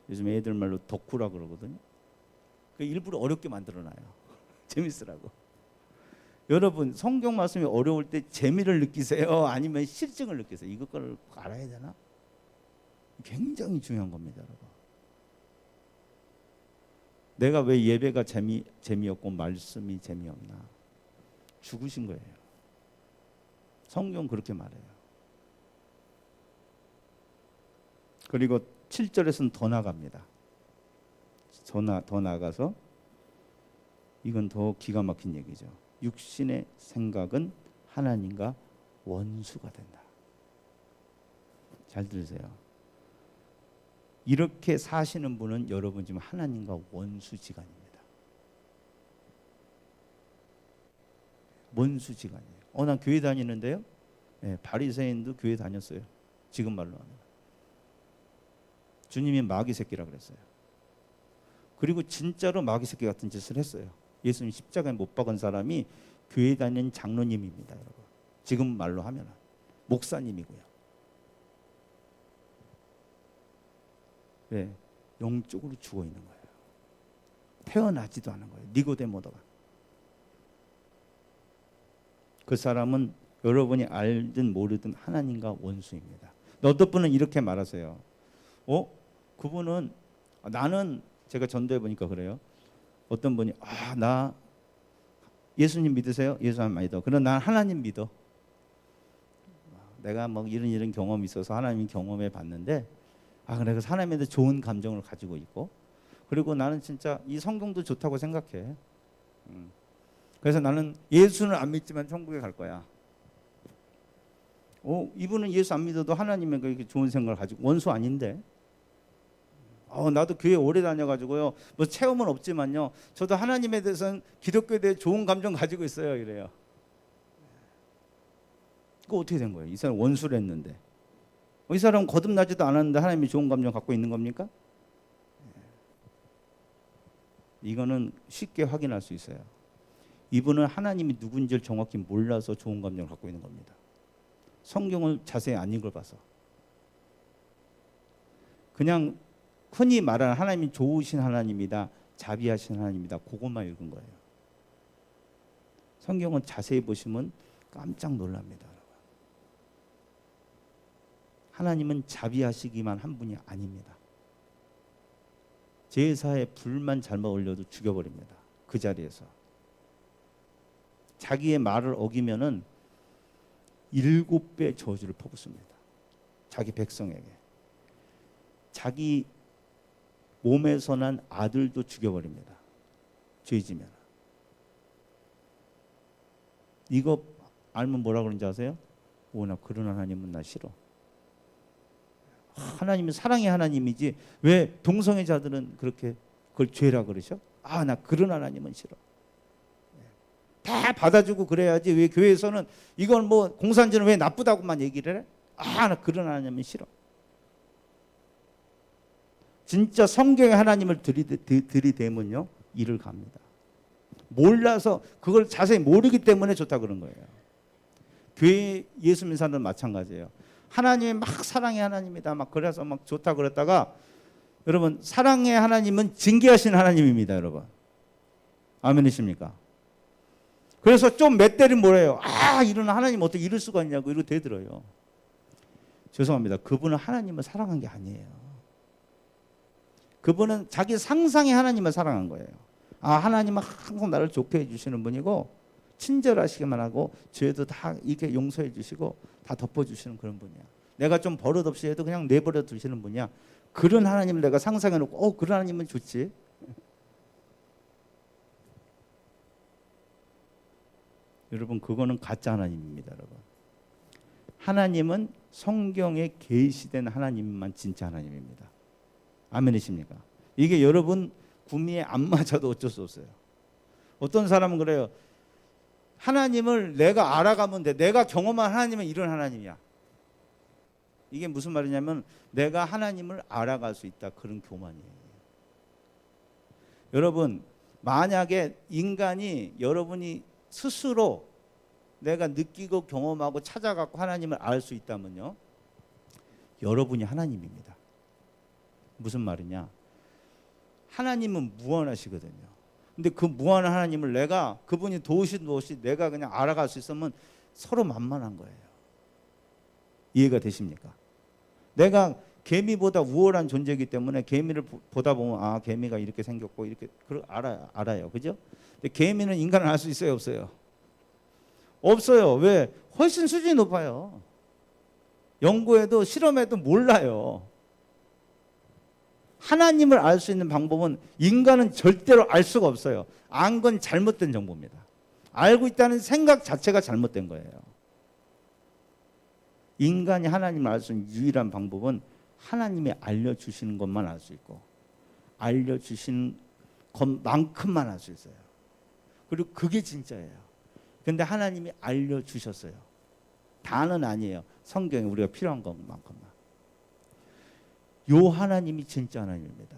요즘 애들 말로 덕후라 그러거든요. 그 일부러 어렵게 만들어놔요. 재밌으라고. 여러분 성경 말씀이 어려울 때 재미를 느끼세요? 아니면 실증을 느끼세요? 이걸 알아야 되나? 굉장히 중요한 겁니다, 여러분. 내가 왜 예배가 재미없고 말씀이 재미없나? 죽으신 거예요. 성경 그렇게 말해요. 그리고 7절에서는 더 나갑니다. 더 나가서 이건 더 기가 막힌 얘기죠. 육신의 생각은 하나님과 원수가 된다. 잘 들으세요. 이렇게 사시는 분은 여러분 지금 하나님과 원수지간입니다. 원수지간이에요. 난 교회 다니는데요. 네, 바리새인도 교회 다녔어요. 지금 말로 하면. 주님이 마귀 새끼라 그랬어요. 그리고 진짜로 마귀 새끼 같은 짓을 했어요. 예수님 십자가에 못 박은 사람이 교회 다니는 장로님입니다, 여러분. 지금 말로 하면 목사님이고요. 왜? 영적으로 죽어 있는 거예요. 태어나지도 않은 거예요. 니고데모더가. 그 사람은 여러분이 알든 모르든 하나님과 원수입니다. 어떤 분은 이렇게 말하세요. 그분은 나는 제가 전도해 보니까 그래요. 어떤 분이 나 예수님 믿으세요? 예수 안 믿어. 그럼 난 하나님 믿어. 내가 뭐 이런 경험이 있어서 하나님 경험해 봤는데 내가 하나님에 대해 좋은 감정을 가지고 있고 그리고 나는 진짜 이 성경도 좋다고 생각해. 그래서 나는 예수는 안 믿지만 천국에 갈 거야. 이분은 예수 안 믿어도 하나님에게 좋은 생각을 가지고 원수 아닌데. 나도 교회 오래 다녀가지고요. 뭐 체험은 없지만요. 저도 하나님에 대해서는 기독교에 대해 좋은 감정 가지고 있어요. 이래요. 그거 어떻게 된 거예요? 이 사람 원수를 했는데. 이 사람은 거듭나지도 않았는데 하나님이 좋은 감정 갖고 있는 겁니까? 이거는 쉽게 확인할 수 있어요. 이분은 하나님이 누군지를 정확히 몰라서 좋은 감정을 갖고 있는 겁니다. 성경을 자세히 안 읽어봐서. 그냥 흔히 말하는 하나님이 좋으신 하나님이다, 자비하신 하나님이다, 그것만 읽은 거예요. 성경은 자세히 보시면 깜짝 놀랍니다. 하나님은 자비하시기만 한 분이 아닙니다. 제사에 불만 잘못 올려도 죽여버립니다. 그 자리에서. 자기의 말을 어기면은 7배 저주를 퍼붓습니다. 자기 백성에게. 자기 몸에서 난 아들도 죽여버립니다. 죄지면. 이거 알면 뭐라 그런지 아세요? 오, 나 그런 하나님은 나 싫어. 하나님은 사랑의 하나님이지 왜 동성애자들은 그렇게 그걸 죄라 그러셔? 아, 나 그런 하나님은 싫어. 다 받아주고 그래야지 왜 교회에서는 이건 뭐 공산주는 왜 나쁘다고만 얘기를 해? 아, 나 그런 하나님은 싫어. 진짜 성경의 하나님을 들이대면요 이를 갑니다. 몰라서 그걸 자세히 모르기 때문에 좋다 그런 거예요. 교회 예수 믿는 사람들은 마찬가지예요. 하나님이 막 사랑의 하나님이다 막 그래서 막 좋다 그랬다가 여러분 사랑의 하나님은 징계하신 하나님입니다. 여러분 아멘이십니까? 그래서 좀 몇 대는 뭐래요? 아, 이런 하나님 어떻게 이럴 수가 있냐고 이러고 대들어요. 죄송합니다. 그분은 하나님을 사랑한 게 아니에요. 그분은 자기 상상의 하나님을 사랑한 거예요. 아, 하나님은 항상 나를 좋게 해주시는 분이고 친절하시기만 하고 죄도 다 이렇게 용서해 주시고 다 덮어주시는 그런 분이야. 내가 좀 버릇없이 해도 그냥 내버려 두시는 분이야. 그런 하나님을 내가 상상해 놓고 그런 하나님은 좋지. 여러분 그거는 가짜 하나님입니다. 여러분 하나님은 성경에 계시된 하나님만 진짜 하나님입니다. 아멘이십니까? 이게 여러분 구미에 안 맞아도 어쩔 수 없어요. 어떤 사람은 그래요. 하나님을 내가 알아가면 돼. 내가 경험한 하나님은 이런 하나님이야. 이게 무슨 말이냐면 내가 하나님을 알아갈 수 있다. 그런 교만이에요. 여러분 만약에 인간이 여러분이 스스로 내가 느끼고 경험하고 찾아갖고 하나님을 알 수 있다면요 여러분이 하나님입니다. 무슨 말이냐? 하나님은 무한하시거든요. 근데 그 무한한 하나님을 내가 그분이 도우신 내가 그냥 알아갈 수 있으면 서로 만만한 거예요. 이해가 되십니까? 내가 개미보다 우월한 존재이기 때문에 개미를 보다 보면 아 개미가 이렇게 생겼고 이렇게 알아요. 그죠? 근데 개미는 인간을 알 수 있어요 없어요? 없어요. 왜? 훨씬 수준이 높아요. 연구해도 실험해도 몰라요. 하나님을 알 수 있는 방법은 인간은 절대로 알 수가 없어요. 안 건 잘못된 정보입니다. 알고 있다는 생각 자체가 잘못된 거예요. 인간이 하나님을 알 수 있는 유일한 방법은 하나님이 알려주시는 것만 알 수 있고 알려주신 것만큼만 알 수 있어요. 그리고 그게 진짜예요. 근데 하나님이 알려주셨어요. 다는 아니에요. 성경에 우리가 필요한 것만큼만. 요 하나님이 진짜 하나님입니다.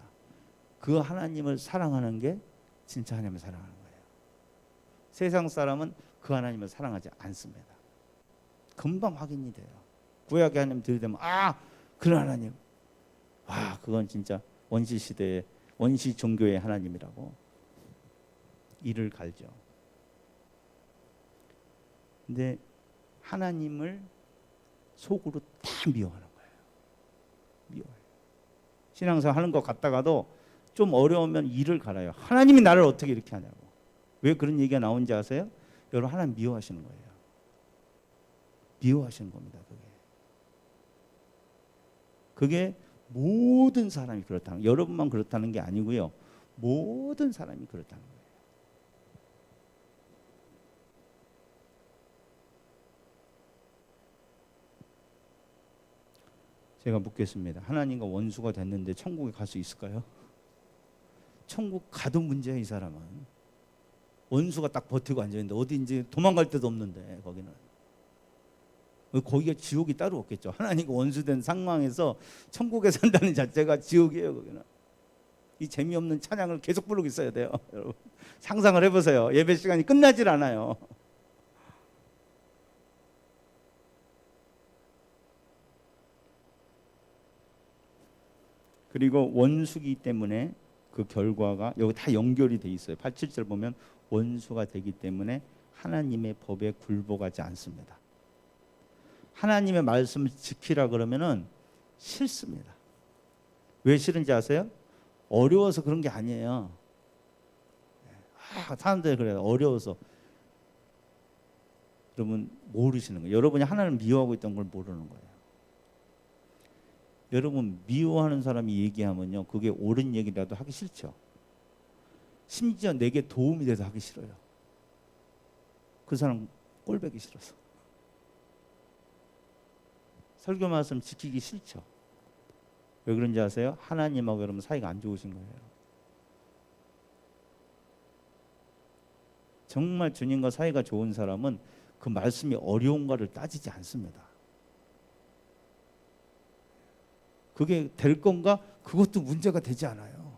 그 하나님을 사랑하는 게 진짜 하나님을 사랑하는 거예요. 세상 사람은 그 하나님을 사랑하지 않습니다. 금방 확인이 돼요. 구약의 하나님 들이대면 아 그런 하나님 와 그건 진짜 원시 시대의 원시 종교의 하나님이라고 이를 갈죠. 근데 하나님을 속으로 다 미워하는 거예요. 미워해요. 신앙생활 하는 것 같다가도 좀 어려우면 이를 갈아요. 하나님이 나를 어떻게 이렇게 하냐고. 왜 그런 얘기가 나온지 아세요? 여러분 하나님 미워하시는 거예요. 미워하시는 겁니다. 그게 모든 사람이 그렇다는 여러분만 그렇다는 게 아니고요. 모든 사람이 그렇다는 거예요. 제가 묻겠습니다. 하나님과 원수가 됐는데 천국에 갈 수 있을까요? 천국 가도 문제야. 이 사람은 원수가 딱 버티고 앉아있는데 어디 이제 도망갈 데도 없는데 거기는 거기가 지옥이 따로 없겠죠. 하나님과 원수된 상황에서 천국에 산다는 자체가 지옥이에요. 거기는. 이 재미없는 찬양을 계속 부르고 있어야 돼요. 여러분 상상을 해보세요. 예배 시간이 끝나질 않아요. 그리고 원수기 때문에 그 결과가 여기 다 연결이 돼 있어요. 8, 7절 보면 원수가 되기 때문에 하나님의 법에 굴복하지 않습니다. 하나님의 말씀을 지키라 그러면은 싫습니다. 왜 싫은지 아세요? 어려워서 그런 게 아니에요. 사람들이 그래요. 어려워서. 여러분 모르시는 거예요. 여러분이 하나님을 미워하고 있던 걸 모르는 거예요. 여러분 미워하는 사람이 얘기하면요, 그게 옳은 얘기라도 하기 싫죠. 심지어 내게 도움이 돼서 하기 싫어요. 그 사람 꼴보기 싫어서. 설교 말씀 지키기 싫죠. 왜 그런지 아세요? 하나님하고 여러분 사이가 안 좋으신 거예요. 정말 주님과 사이가 좋은 사람은 그 말씀이 어려운가를 따지지 않습니다. 그게 될 건가? 그것도 문제가 되지 않아요.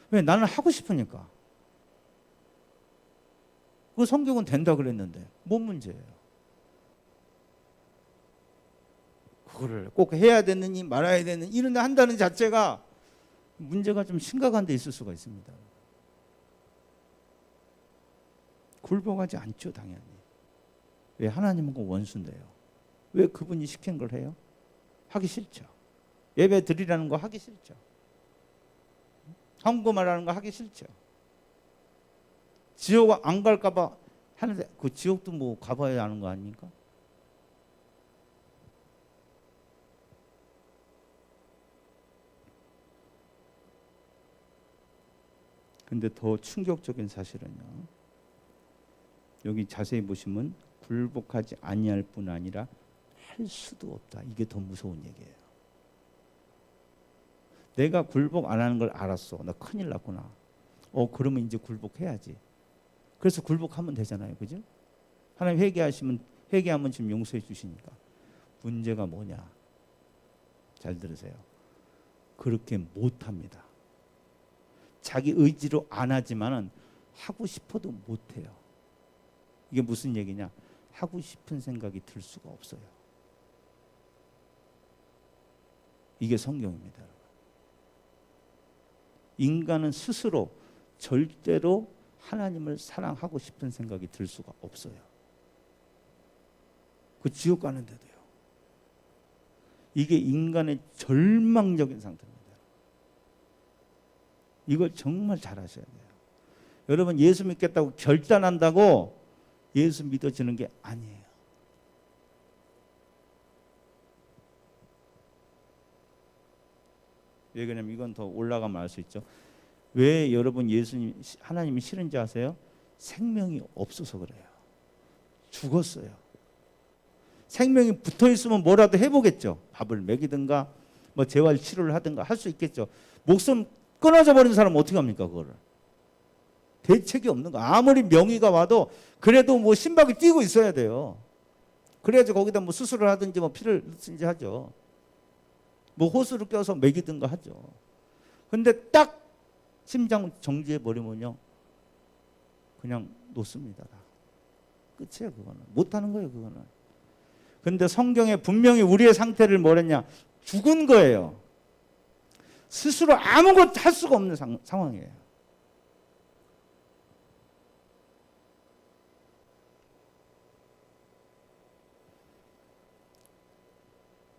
왜? 나는 하고 싶으니까. 그 성경은 된다 그랬는데 뭔 문제예요? 그거를 꼭 해야 되느니 말아야 되느니 이런 데 한다는 자체가 문제가 좀 심각한 데 있을 수가 있습니다. 굴복하지 않죠, 당연히. 왜? 하나님은 그 원수인데요. 왜 그분이 시킨 걸 해요? 하기 싫죠. 예배 드리라는 거 하기 싫죠. 헌금하라는 거 하기 싫죠. 지옥 안 갈까 봐 하는데 그 지옥도 뭐 가봐야 하는 거 아닙니까? 근데 더 충격적인 사실은요, 여기 자세히 보시면 굴복하지 아니할 뿐 아니라 할 수도 없다. 이게 더 무서운 얘기예요. 내가 굴복 안 하는 걸 알았어. 나 큰일 났구나. 그러면 이제 굴복해야지. 그래서 굴복하면 되잖아요. 그죠? 하나님 회개하면 지금 용서해 주시니까. 문제가 뭐냐? 잘 들으세요. 그렇게 못 합니다. 자기 의지로 안 하지만은 하고 싶어도 못 해요. 이게 무슨 얘기냐? 하고 싶은 생각이 들 수가 없어요. 이게 성경입니다. 인간은 스스로 절대로 하나님을 사랑하고 싶은 생각이 들 수가 없어요. 그 지옥 가는데도요. 이게 인간의 절망적인 상태입니다. 이걸 정말 잘 아셔야 돼요. 여러분 예수 믿겠다고 결단한다고 예수 믿어지는 게 아니에요. 왜 그러냐면 이건 더 올라가면 알 수 있죠. 왜 여러분 하나님이 싫은지 아세요? 생명이 없어서 그래요. 죽었어요. 생명이 붙어 있으면 뭐라도 해보겠죠. 밥을 먹이든가 뭐 재활 치료를 하든가 할 수 있겠죠. 목숨 끊어져 버린 사람은 어떻게 합니까? 그거를 대책이 없는 거. 아무리 명의가 와도 그래도 뭐 심박이 뛰고 있어야 돼요. 그래야지 거기다 뭐 수술을 하든지 뭐 피를 넣든지 하죠. 뭐 호수를 껴서 먹이든가 하죠. 근데 딱 심장 정지해 버리면요, 그냥 놓습니다. 끝이에요. 그거는 못하는 거예요. 그거는. 근데 성경에 분명히 우리의 상태를 뭐랬냐? 죽은 거예요. 스스로 아무것도 할 수가 없는 상황이에요.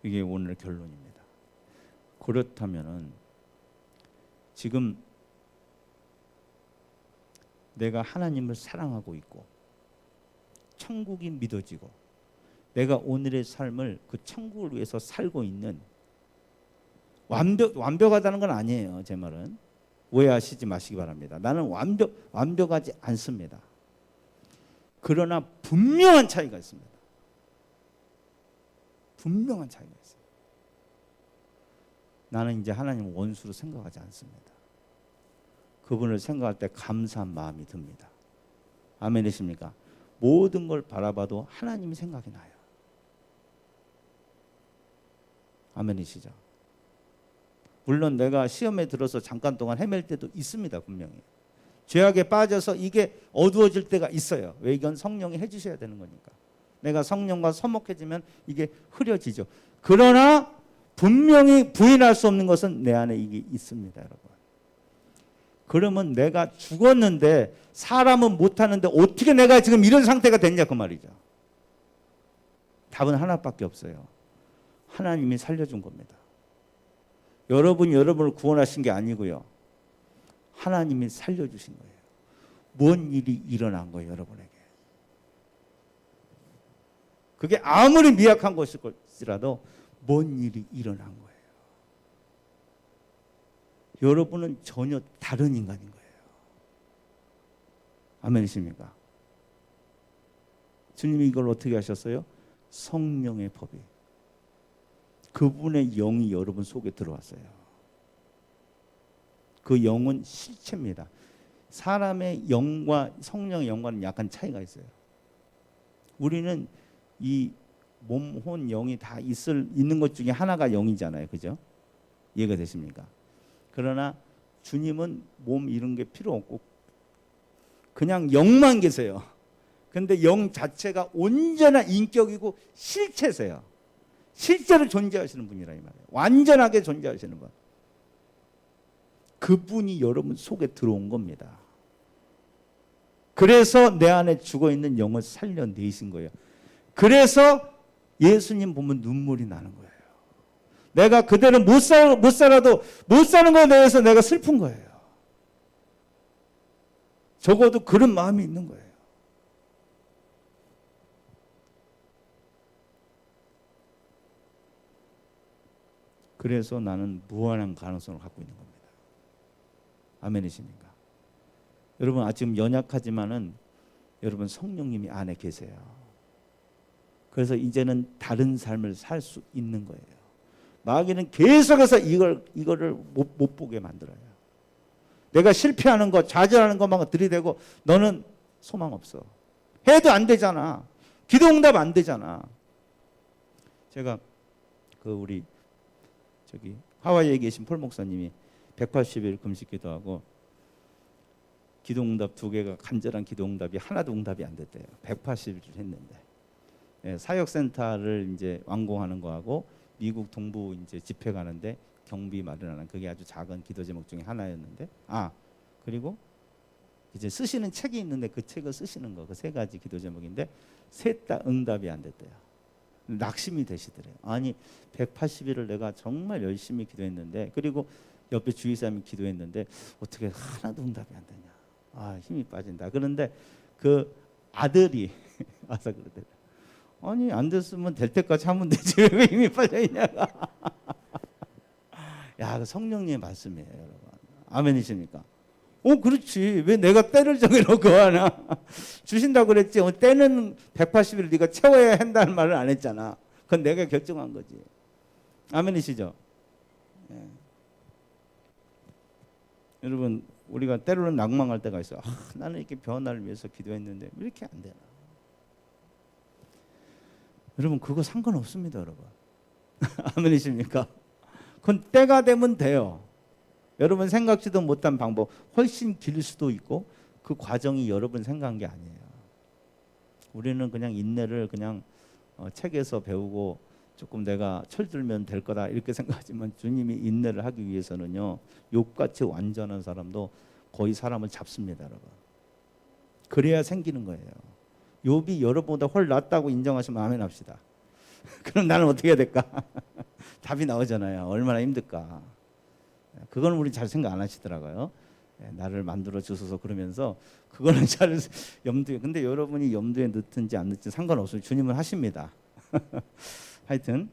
이게 오늘 결론입니다. 그렇다면은 지금 내가 하나님을 사랑하고 있고 천국이 믿어지고 내가 오늘의 삶을 그 천국을 위해서 살고 있는, 완벽하다는 건 아니에요. 제 말은 오해하시지 마시기 바랍니다. 나는 완벽하지 않습니다. 그러나 분명한 차이가 있습니다. 분명한 차이가 있어요. 나는 이제 하나님 원수로 생각하지 않습니다. 그분을 생각할 때 감사한 마음이 듭니다. 아멘이십니까? 모든 걸 바라봐도 하나님이 생각이 나요. 아멘이시죠? 물론 내가 시험에 들어서 잠깐 동안 헤맬 때도 있습니다. 분명히. 죄악에 빠져서 이게 어두워질 때가 있어요. 왜? 이건 성령이 해주셔야 되는 거니까. 내가 성령과 서먹해지면 이게 흐려지죠. 그러나 분명히 부인할 수 없는 것은 내 안에 이게 있습니다, 여러분. 그러면 내가 죽었는데 사람은 못하는데 어떻게 내가 지금 이런 상태가 됐냐 그 말이죠. 답은 하나밖에 없어요. 하나님이 살려준 겁니다. 여러분이 여러분을 구원하신 게 아니고요. 하나님이 살려주신 거예요. 뭔 일이 일어난 거예요, 여러분에게. 그게 아무리 미약한 것일지라도 뭔 일이 일어난 거예요. 여러분은 전혀 다른 인간인 거예요. 아멘이십니까? 주님이 이걸 어떻게 하셨어요? 성령의 법이. 그분의 영이 여러분 속에 들어왔어요. 그 영은 실체입니다. 사람의 영과 성령의 영과는 약간 차이가 있어요. 우리는 이 몸, 혼, 영이 다 있는 것 중에 하나가 영이잖아요. 그죠? 이해가 되십니까? 그러나 주님은 몸 이런 게 필요 없고 그냥 영만 계세요. 근데 영 자체가 온전한 인격이고 실체세요. 실제로 존재하시는 분이라 이 말이에요. 완전하게 존재하시는 분. 그분이 여러분 속에 들어온 겁니다. 그래서 내 안에 죽어있는 영을 살려내신 거예요. 그래서 예수님 보면 눈물이 나는 거예요. 내가 그대로 못 살아도 못 사는 것에 대해서 내가 슬픈 거예요. 적어도 그런 마음이 있는 거예요. 그래서 나는 무한한 가능성을 갖고 있는 겁니다. 아멘이십니까? 여러분 아직 연약하지만은 여러분 성령님이 안에 계세요. 그래서 이제는 다른 삶을 살 수 있는 거예요. 마귀는 계속해서 이거를 못 보게 만들어요. 내가 실패하는 거, 좌절하는 것만 들이대고 너는 소망 없어. 해도 안 되잖아. 기도 응답 안 되잖아. 제가 그 우리 저기 하와이에 계신 폴 목사님이 180일 금식 기도하고 기도 응답 2개가 간절한 기도 응답이 하나도 응답이 안 됐대요. 180일을 했는데. 예, 사역센터를 이제 완공하는 거하고 미국 동부 이제 집회 가는데 경비 마련하는 그게 아주 작은 기도 제목 중에 하나였는데 그리고 이제 쓰시는 책이 있는데 그 책을 쓰시는 거 그 3가지 기도 제목인데 셋 다 응답이 안 됐대요. 낙심이 되시더래요. 아니 180일을 내가 정말 열심히 기도했는데 그리고 옆에 주위 사람이 기도했는데 어떻게 하나도 응답이 안 되냐. 힘이 빠진다. 그런데 그 아들이 와서 그러더래요. 아니 안 됐으면 될 때까지 하면 되지 왜 힘이 빠져있냐가. 야, 그 성령님의 말씀이에요, 여러분. 아멘이십니까? 그렇지. 왜 내가 때를 정해놓고 하나? 주신다고 그랬지. 때는 180일 네가 채워야 한다는 말을 안 했잖아. 그건 내가 결정한 거지. 아멘이시죠? 예. 여러분, 우리가 때로는 낭망할 때가 있어요. 나는 이렇게 변화를 위해서 기도했는데 왜 이렇게 안 되나? 여러분, 그거 상관없습니다, 여러분. 아멘이십니까? 그건 때가 되면 돼요. 여러분 생각지도 못한 방법 훨씬 길 수도 있고 그 과정이 여러분 생각한 게 아니에요. 우리는 그냥 인내를 그냥 책에서 배우고 조금 내가 철들면 될 거다 이렇게 생각하지만 주님이 인내를 하기 위해서는요. 욥같이 완전한 사람도 거의 사람을 잡습니다, 여러분. 그래야 생기는 거예요. 욥이 여러분보다 훨 낫다고 인정하시면 아멘 합시다. 그럼 나는 어떻게 해야 될까? 답이 나오잖아요. 얼마나 힘들까? 그건 우리 잘 생각 안 하시더라고요. 나를 만들어 주소서 그러면서 그거는 잘 염두에. 근데 여러분이 염두에 넣든지 안 넣든지 상관없어요. 주님은 하십니다. 하여튼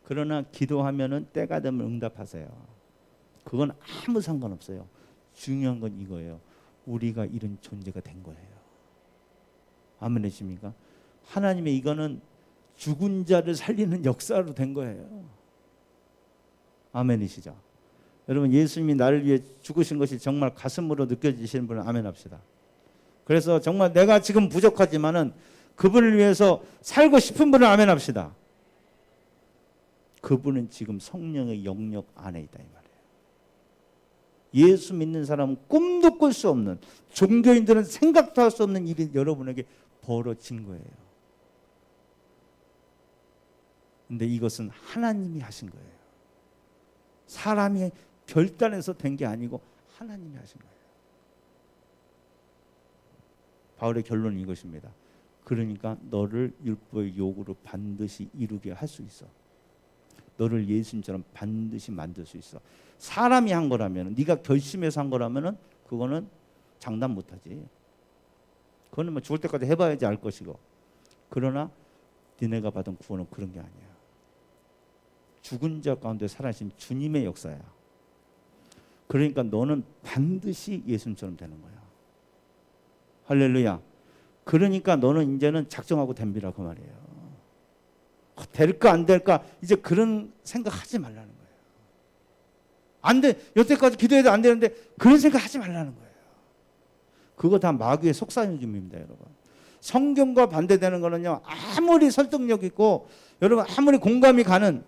그러나 기도하면은 때가 되면 응답하세요. 그건 아무 상관없어요. 중요한 건 이거예요. 우리가 이런 존재가 된 거예요. 아멘이십니까? 하나님의 이거는 죽은 자를 살리는 역사로 된 거예요. 아멘이시죠? 여러분 예수님이 나를 위해 죽으신 것이 정말 가슴으로 느껴지시는 분은 아멘 합시다. 그래서 정말 내가 지금 부족하지만은 그분을 위해서 살고 싶은 분은 아멘 합시다. 그분은 지금 성령의 영역 안에 있다 이 말이에요. 예수 믿는 사람은 꿈도 꿀 수 없는, 종교인들은 생각도 할 수 없는 일이 여러분에게 벌어진 거예요. 근데 이것은 하나님이 하신 거예요. 사람이 결단해서 된 게 아니고 하나님이 하신 거예요. 바울의 결론은 이것입니다. 그러니까 너를 율법의 요구로 반드시 이루게 할 수 있어. 너를 예수님처럼 반드시 만들 수 있어. 사람이 한 거라면, 네가 결심해서 한 거라면은 그거는 장담 못하지. 그거는 뭐 죽을 때까지 해봐야지 알 것이고. 그러나 니네가 받은 구원은 그런 게 아니야. 죽은 자 가운데 살아계신 주님의 역사야. 그러니까 너는 반드시 예수님처럼 되는 거야. 할렐루야. 그러니까 너는 이제는 작정하고 덤비라 그 말이에요. 될까 안 될까 이제 그런 생각하지 말라는 거예요. 안 돼. 여태까지 기도해도 안 되는데 그런 생각하지 말라는 거예요. 그거 다 마귀의 속삭임입니다, 여러분. 성경과 반대되는 거는요, 아무리 설득력 있고 여러분 아무리 공감이 가는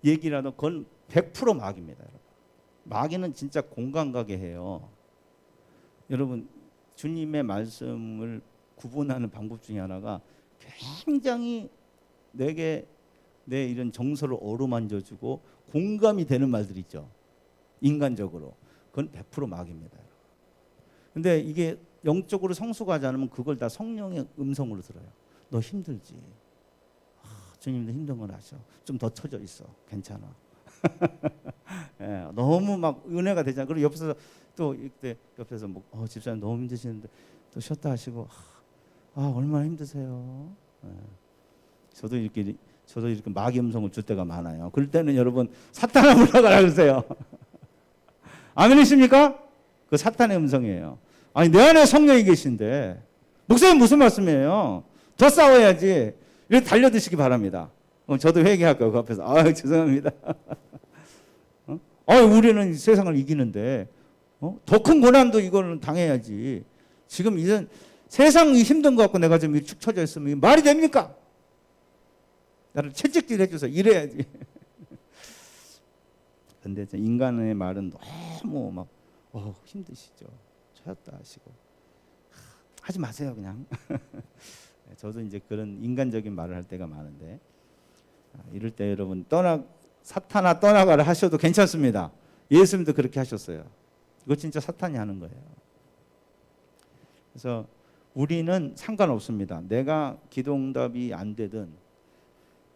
얘기라도 그건 100% 마귀입니다, 여러분. 마귀는 진짜 공감 가게 해요. 여러분 주님의 말씀을 구분하는 방법 중에 하나가 굉장히 내게 내 이런 정서를 어루만져주고 공감이 되는 말들 있죠. 인간적으로. 그건 100% 마귀입니다. 근데 이게 영적으로 성숙하지 않으면 그걸 다 성령의 음성으로 들어요. 너 힘들지. 주님도 힘든 건 아셔. 좀 더 처져 있어. 괜찮아. 예, 너무 막 은혜가 되잖아. 그리고 옆에서 또 이때 옆에서 뭐 집사님 너무 힘드시는데 또 쉬었다 하시고 얼마나 힘드세요. 예. 저도 이렇게 마귀 음성을 줄 때가 많아요. 그럴 때는 여러분 사탄아 물러가라 그러세요. 아멘이십니까? 그 사탄의 음성이에요. 아니 내 안에 성령이 계신데 목사님 무슨 말씀이에요? 더 싸워야지. 이렇게 달려드시기 바랍니다. 저도 회개할까요? 그 앞에서 죄송합니다. 우리는 세상을 이기는데 더 큰 고난도 이거는 당해야지. 지금 이제 세상이 힘든 것 같고 내가 지금 축 처져 있으면 말이 됩니까? 나를 채찍질 해줘서 이래야지. 근데 인간의 말은 너무 막 힘드시죠. 처였다 하시고 하지 마세요 그냥. 저도 이제 그런 인간적인 말을 할 때가 많은데 이럴 때 여러분 사탄아 떠나가라 하셔도 괜찮습니다. 예수님도 그렇게 하셨어요. 이거 진짜 사탄이 하는 거예요. 그래서 우리는 상관없습니다. 내가 기도응답이 안 되든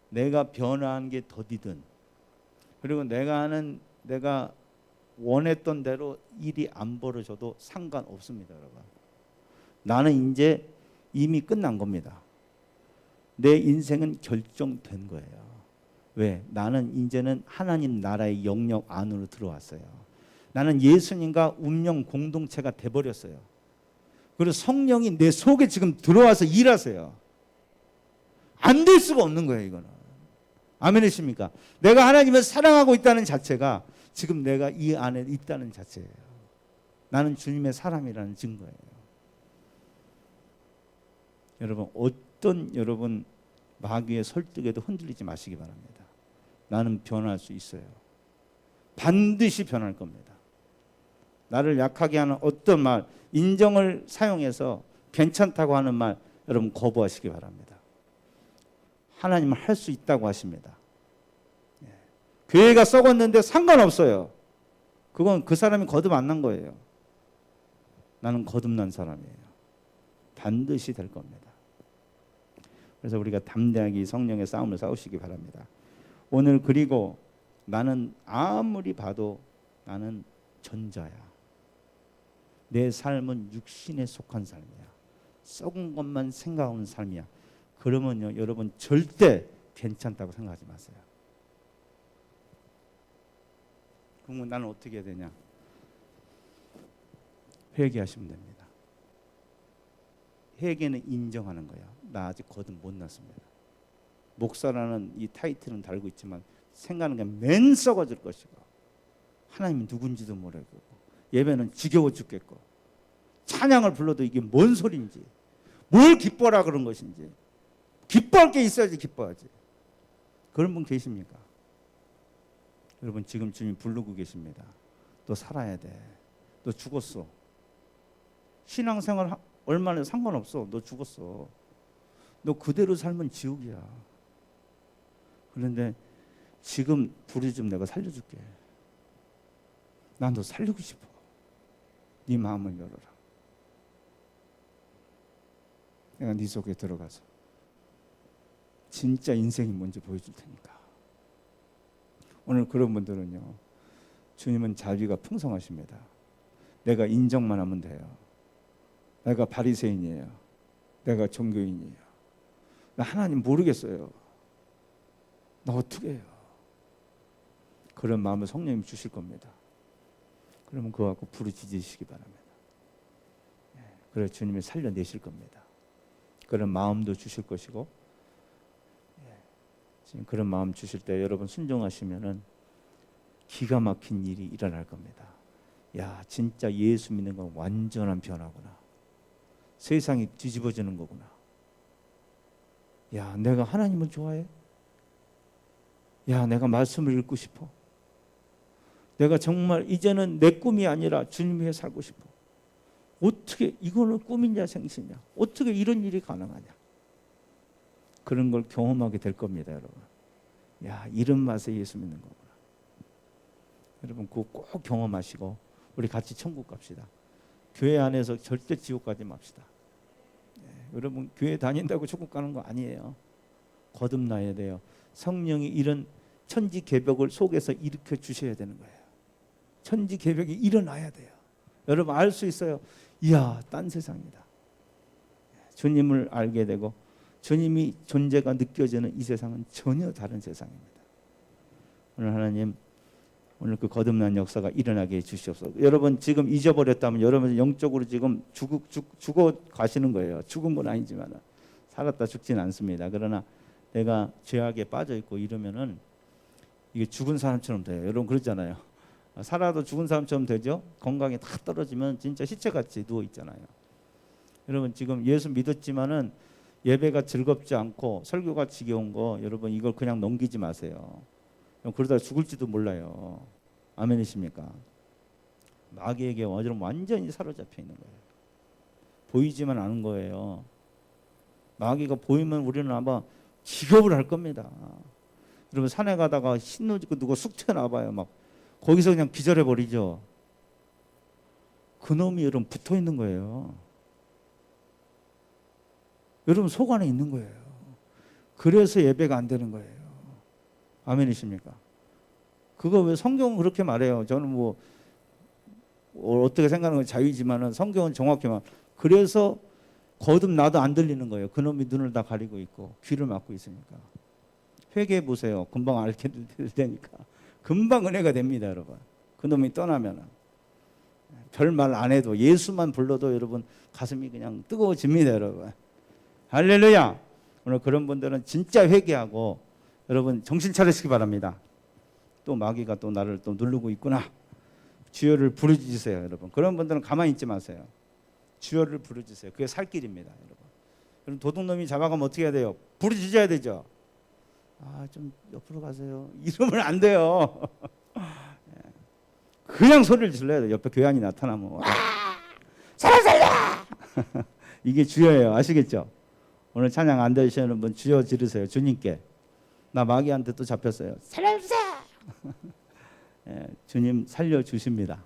내가 변화한 게 더디든 그리고 내가 원했던 대로 일이 안 벌어져도 상관없습니다, 여러분. 나는 이제 이미 끝난 겁니다. 내 인생은 결정된 거예요. 왜? 나는 이제는 하나님 나라의 영역 안으로 들어왔어요. 나는 예수님과 운명 공동체가 돼버렸어요. 그리고 성령이 내 속에 지금 들어와서 일하세요. 안 될 수가 없는 거예요, 이거는. 아멘이십니까? 내가 하나님을 사랑하고 있다는 자체가 지금 내가 이 안에 있다는 자체예요. 나는 주님의 사람이라는 증거예요. 여러분 마귀의 설득에도 흔들리지 마시기 바랍니다. 나는 변할 수 있어요. 반드시 변할 겁니다. 나를 약하게 하는 어떤 말, 인정을 사용해서 괜찮다고 하는 말 여러분 거부하시기 바랍니다. 하나님은 할 수 있다고 하십니다. 교회가 썩었는데 상관없어요. 그건 그 사람이 거듭 안 난 거예요. 나는 거듭난 사람이에요. 반드시 될 겁니다. 그래서 우리가 담대하게 성령의 싸움을 싸우시기 바랍니다. 오늘 그리고 나는 아무리 봐도 나는 전자야. 내 삶은 육신에 속한 삶이야. 썩은 것만 생각하는 삶이야. 그러면요, 여러분 절대 괜찮다고 생각하지 마세요. 그러면 나는 어떻게 해야 되냐? 회개하시면 됩니다. 회개는 인정하는 거야. 나 아직 거듭 못 났습니다. 목사라는 이 타이틀은 달고 있지만 생각하는 게 맨 썩어질 것이고 하나님이 누군지도 모르고 예배는 지겨워 죽겠고 찬양을 불러도 이게 뭔 소리인지 뭘 기뻐라 그런 것인지 기뻐할 게 있어야지 기뻐하지. 그런 분 계십니까? 여러분 지금 주님 부르고 계십니다. 너 살아야 돼. 너 죽었어. 신앙생활 얼마나 상관없어. 너 죽었어. 너 그대로 살면 지옥이야. 그런데 지금 부르짖으면 내가 살려줄게. 난 너 살리고 싶어. 네 마음을 열어라. 내가 네 속에 들어가서 진짜 인생이 뭔지 보여줄 테니까. 오늘 그런 분들은요, 주님은 자비가 풍성하십니다. 내가 인정만 하면 돼요. 내가 바리새인이에요. 내가 종교인이에요. 나 하나님 모르겠어요. 나 어떻게 해요? 그런 마음을 성령님 주실 겁니다. 그러면 그거 갖고 부르짖으시기 바랍니다. 그래 주님이 살려내실 겁니다. 그런 마음도 주실 것이고, 지금 그런 마음 주실 때 여러분 순종하시면은 기가 막힌 일이 일어날 겁니다. 야, 진짜 예수 믿는 건 완전한 변화구나. 세상이 뒤집어지는 거구나. 야, 내가 하나님을 좋아해? 야, 내가 말씀을 읽고 싶어. 내가 정말 이제는 내 꿈이 아니라 주님 위해 살고 싶어. 어떻게 이거는 꿈이냐 생시냐? 어떻게 이런 일이 가능하냐? 그런 걸 경험하게 될 겁니다, 여러분. 야, 이런 맛에 예수 믿는 거구나. 여러분 그거 꼭 경험하시고 우리 같이 천국 갑시다. 교회 안에서 절대 지옥 가지 맙시다. 여러분 교회 다닌다고 천국 가는 거 아니에요. 거듭나야 돼요. 성령이 이런 천지개벽을 속에서 일으켜 주셔야 되는 거예요. 천지개벽이 일어나야 돼요. 여러분 알 수 있어요. 이야, 딴 세상이다. 주님을 알게 되고 주님이 존재가 느껴지는 이 세상은 전혀 다른 세상입니다. 오늘 하나님, 오늘 그 거듭난 역사가 일어나게 해주시옵소서. 여러분 지금 잊어버렸다면 여러분 영적으로 지금 죽어 가시는 거예요. 죽은 건 아니지만 살았다 죽지는 않습니다. 그러나 내가 죄악에 빠져 있고 이러면은 이게 죽은 사람처럼 돼요. 여러분 그렇잖아요. 살아도 죽은 사람처럼 되죠. 건강이 다 떨어지면 진짜 시체같이 누워 있잖아요. 여러분 지금 예수 믿었지만은 예배가 즐겁지 않고 설교가 지겨운 거, 여러분 이걸 그냥 넘기지 마세요. 그러다 죽을지도 몰라요. 아멘이십니까? 마귀에게 완전히 사로잡혀 있는 거예요. 보이지만 않은 거예요. 마귀가 보이면 우리는 아마 기겁을 할 겁니다. 여러분 산에 가다가 흰옷 입고 누가 쑥 튀어나와봐요. 막 거기서 그냥 기절해 버리죠. 그놈이 여러분 붙어 있는 거예요. 여러분 속 안에 있는 거예요. 그래서 예배가 안 되는 거예요. 아멘이십니까? 그거 왜 성경은 그렇게 말해요. 저는 뭐 어떻게 생각하는 건 자유지만은 성경은 정확히 말. 그래서 거듭나도 안 들리는 거예요. 그놈이 눈을 다 가리고 있고 귀를 막고 있으니까. 회개해 보세요. 금방 알게 될 테니까. 금방 은혜가 됩니다, 여러분. 그놈이 떠나면은 별 말 안 해도 예수만 불러도 여러분 가슴이 그냥 뜨거워집니다, 여러분. 할렐루야. 오늘 그런 분들은 진짜 회개하고 여러분 정신 차리시기 바랍니다. 또 마귀가 또 나를 또 누르고 있구나. 주여를 부르짖으세요, 여러분. 그런 분들은 가만히 있지 마세요. 주여를 부르짖으세요. 그게 살 길입니다, 여러분. 그럼 도둑놈이 잡아가면 어떻게 해야 돼요? 부르짖어야 되죠. 아, 좀 옆으로 가세요. 이러면 안 돼요. 그냥 소리를 질러야 돼요. 옆에 교환이 나타나면 사람 살려! 이게 주여예요. 아시겠죠? 오늘 찬양 안 되시는 분 주여 지르세요. 주님께. 나 마귀한테 또 잡혔어요. 살려주세요. 주님 살려주십니다.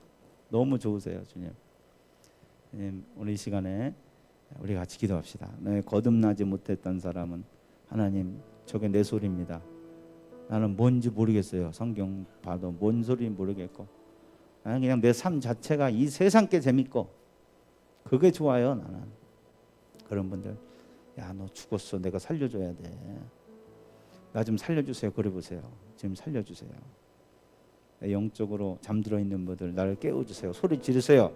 너무 좋으세요, 주님. 주님, 오늘 이 시간에 우리 같이 기도합시다. 거듭나지 못했던 사람은 하나님, 저게 내 소리입니다. 나는 뭔지 모르겠어요. 성경 봐도 뭔 소리인지 모르겠고, 나는 그냥 내 삶 자체가 이 세상 게 재밌고 그게 좋아요. 나는. 그런 분들, 야, 너 죽었어. 내가 살려줘야 돼. 나 좀 살려주세요. 그래 보세요. 지금 살려주세요. 영적으로 잠들어 있는 분들 나를 깨워주세요. 소리 지르세요.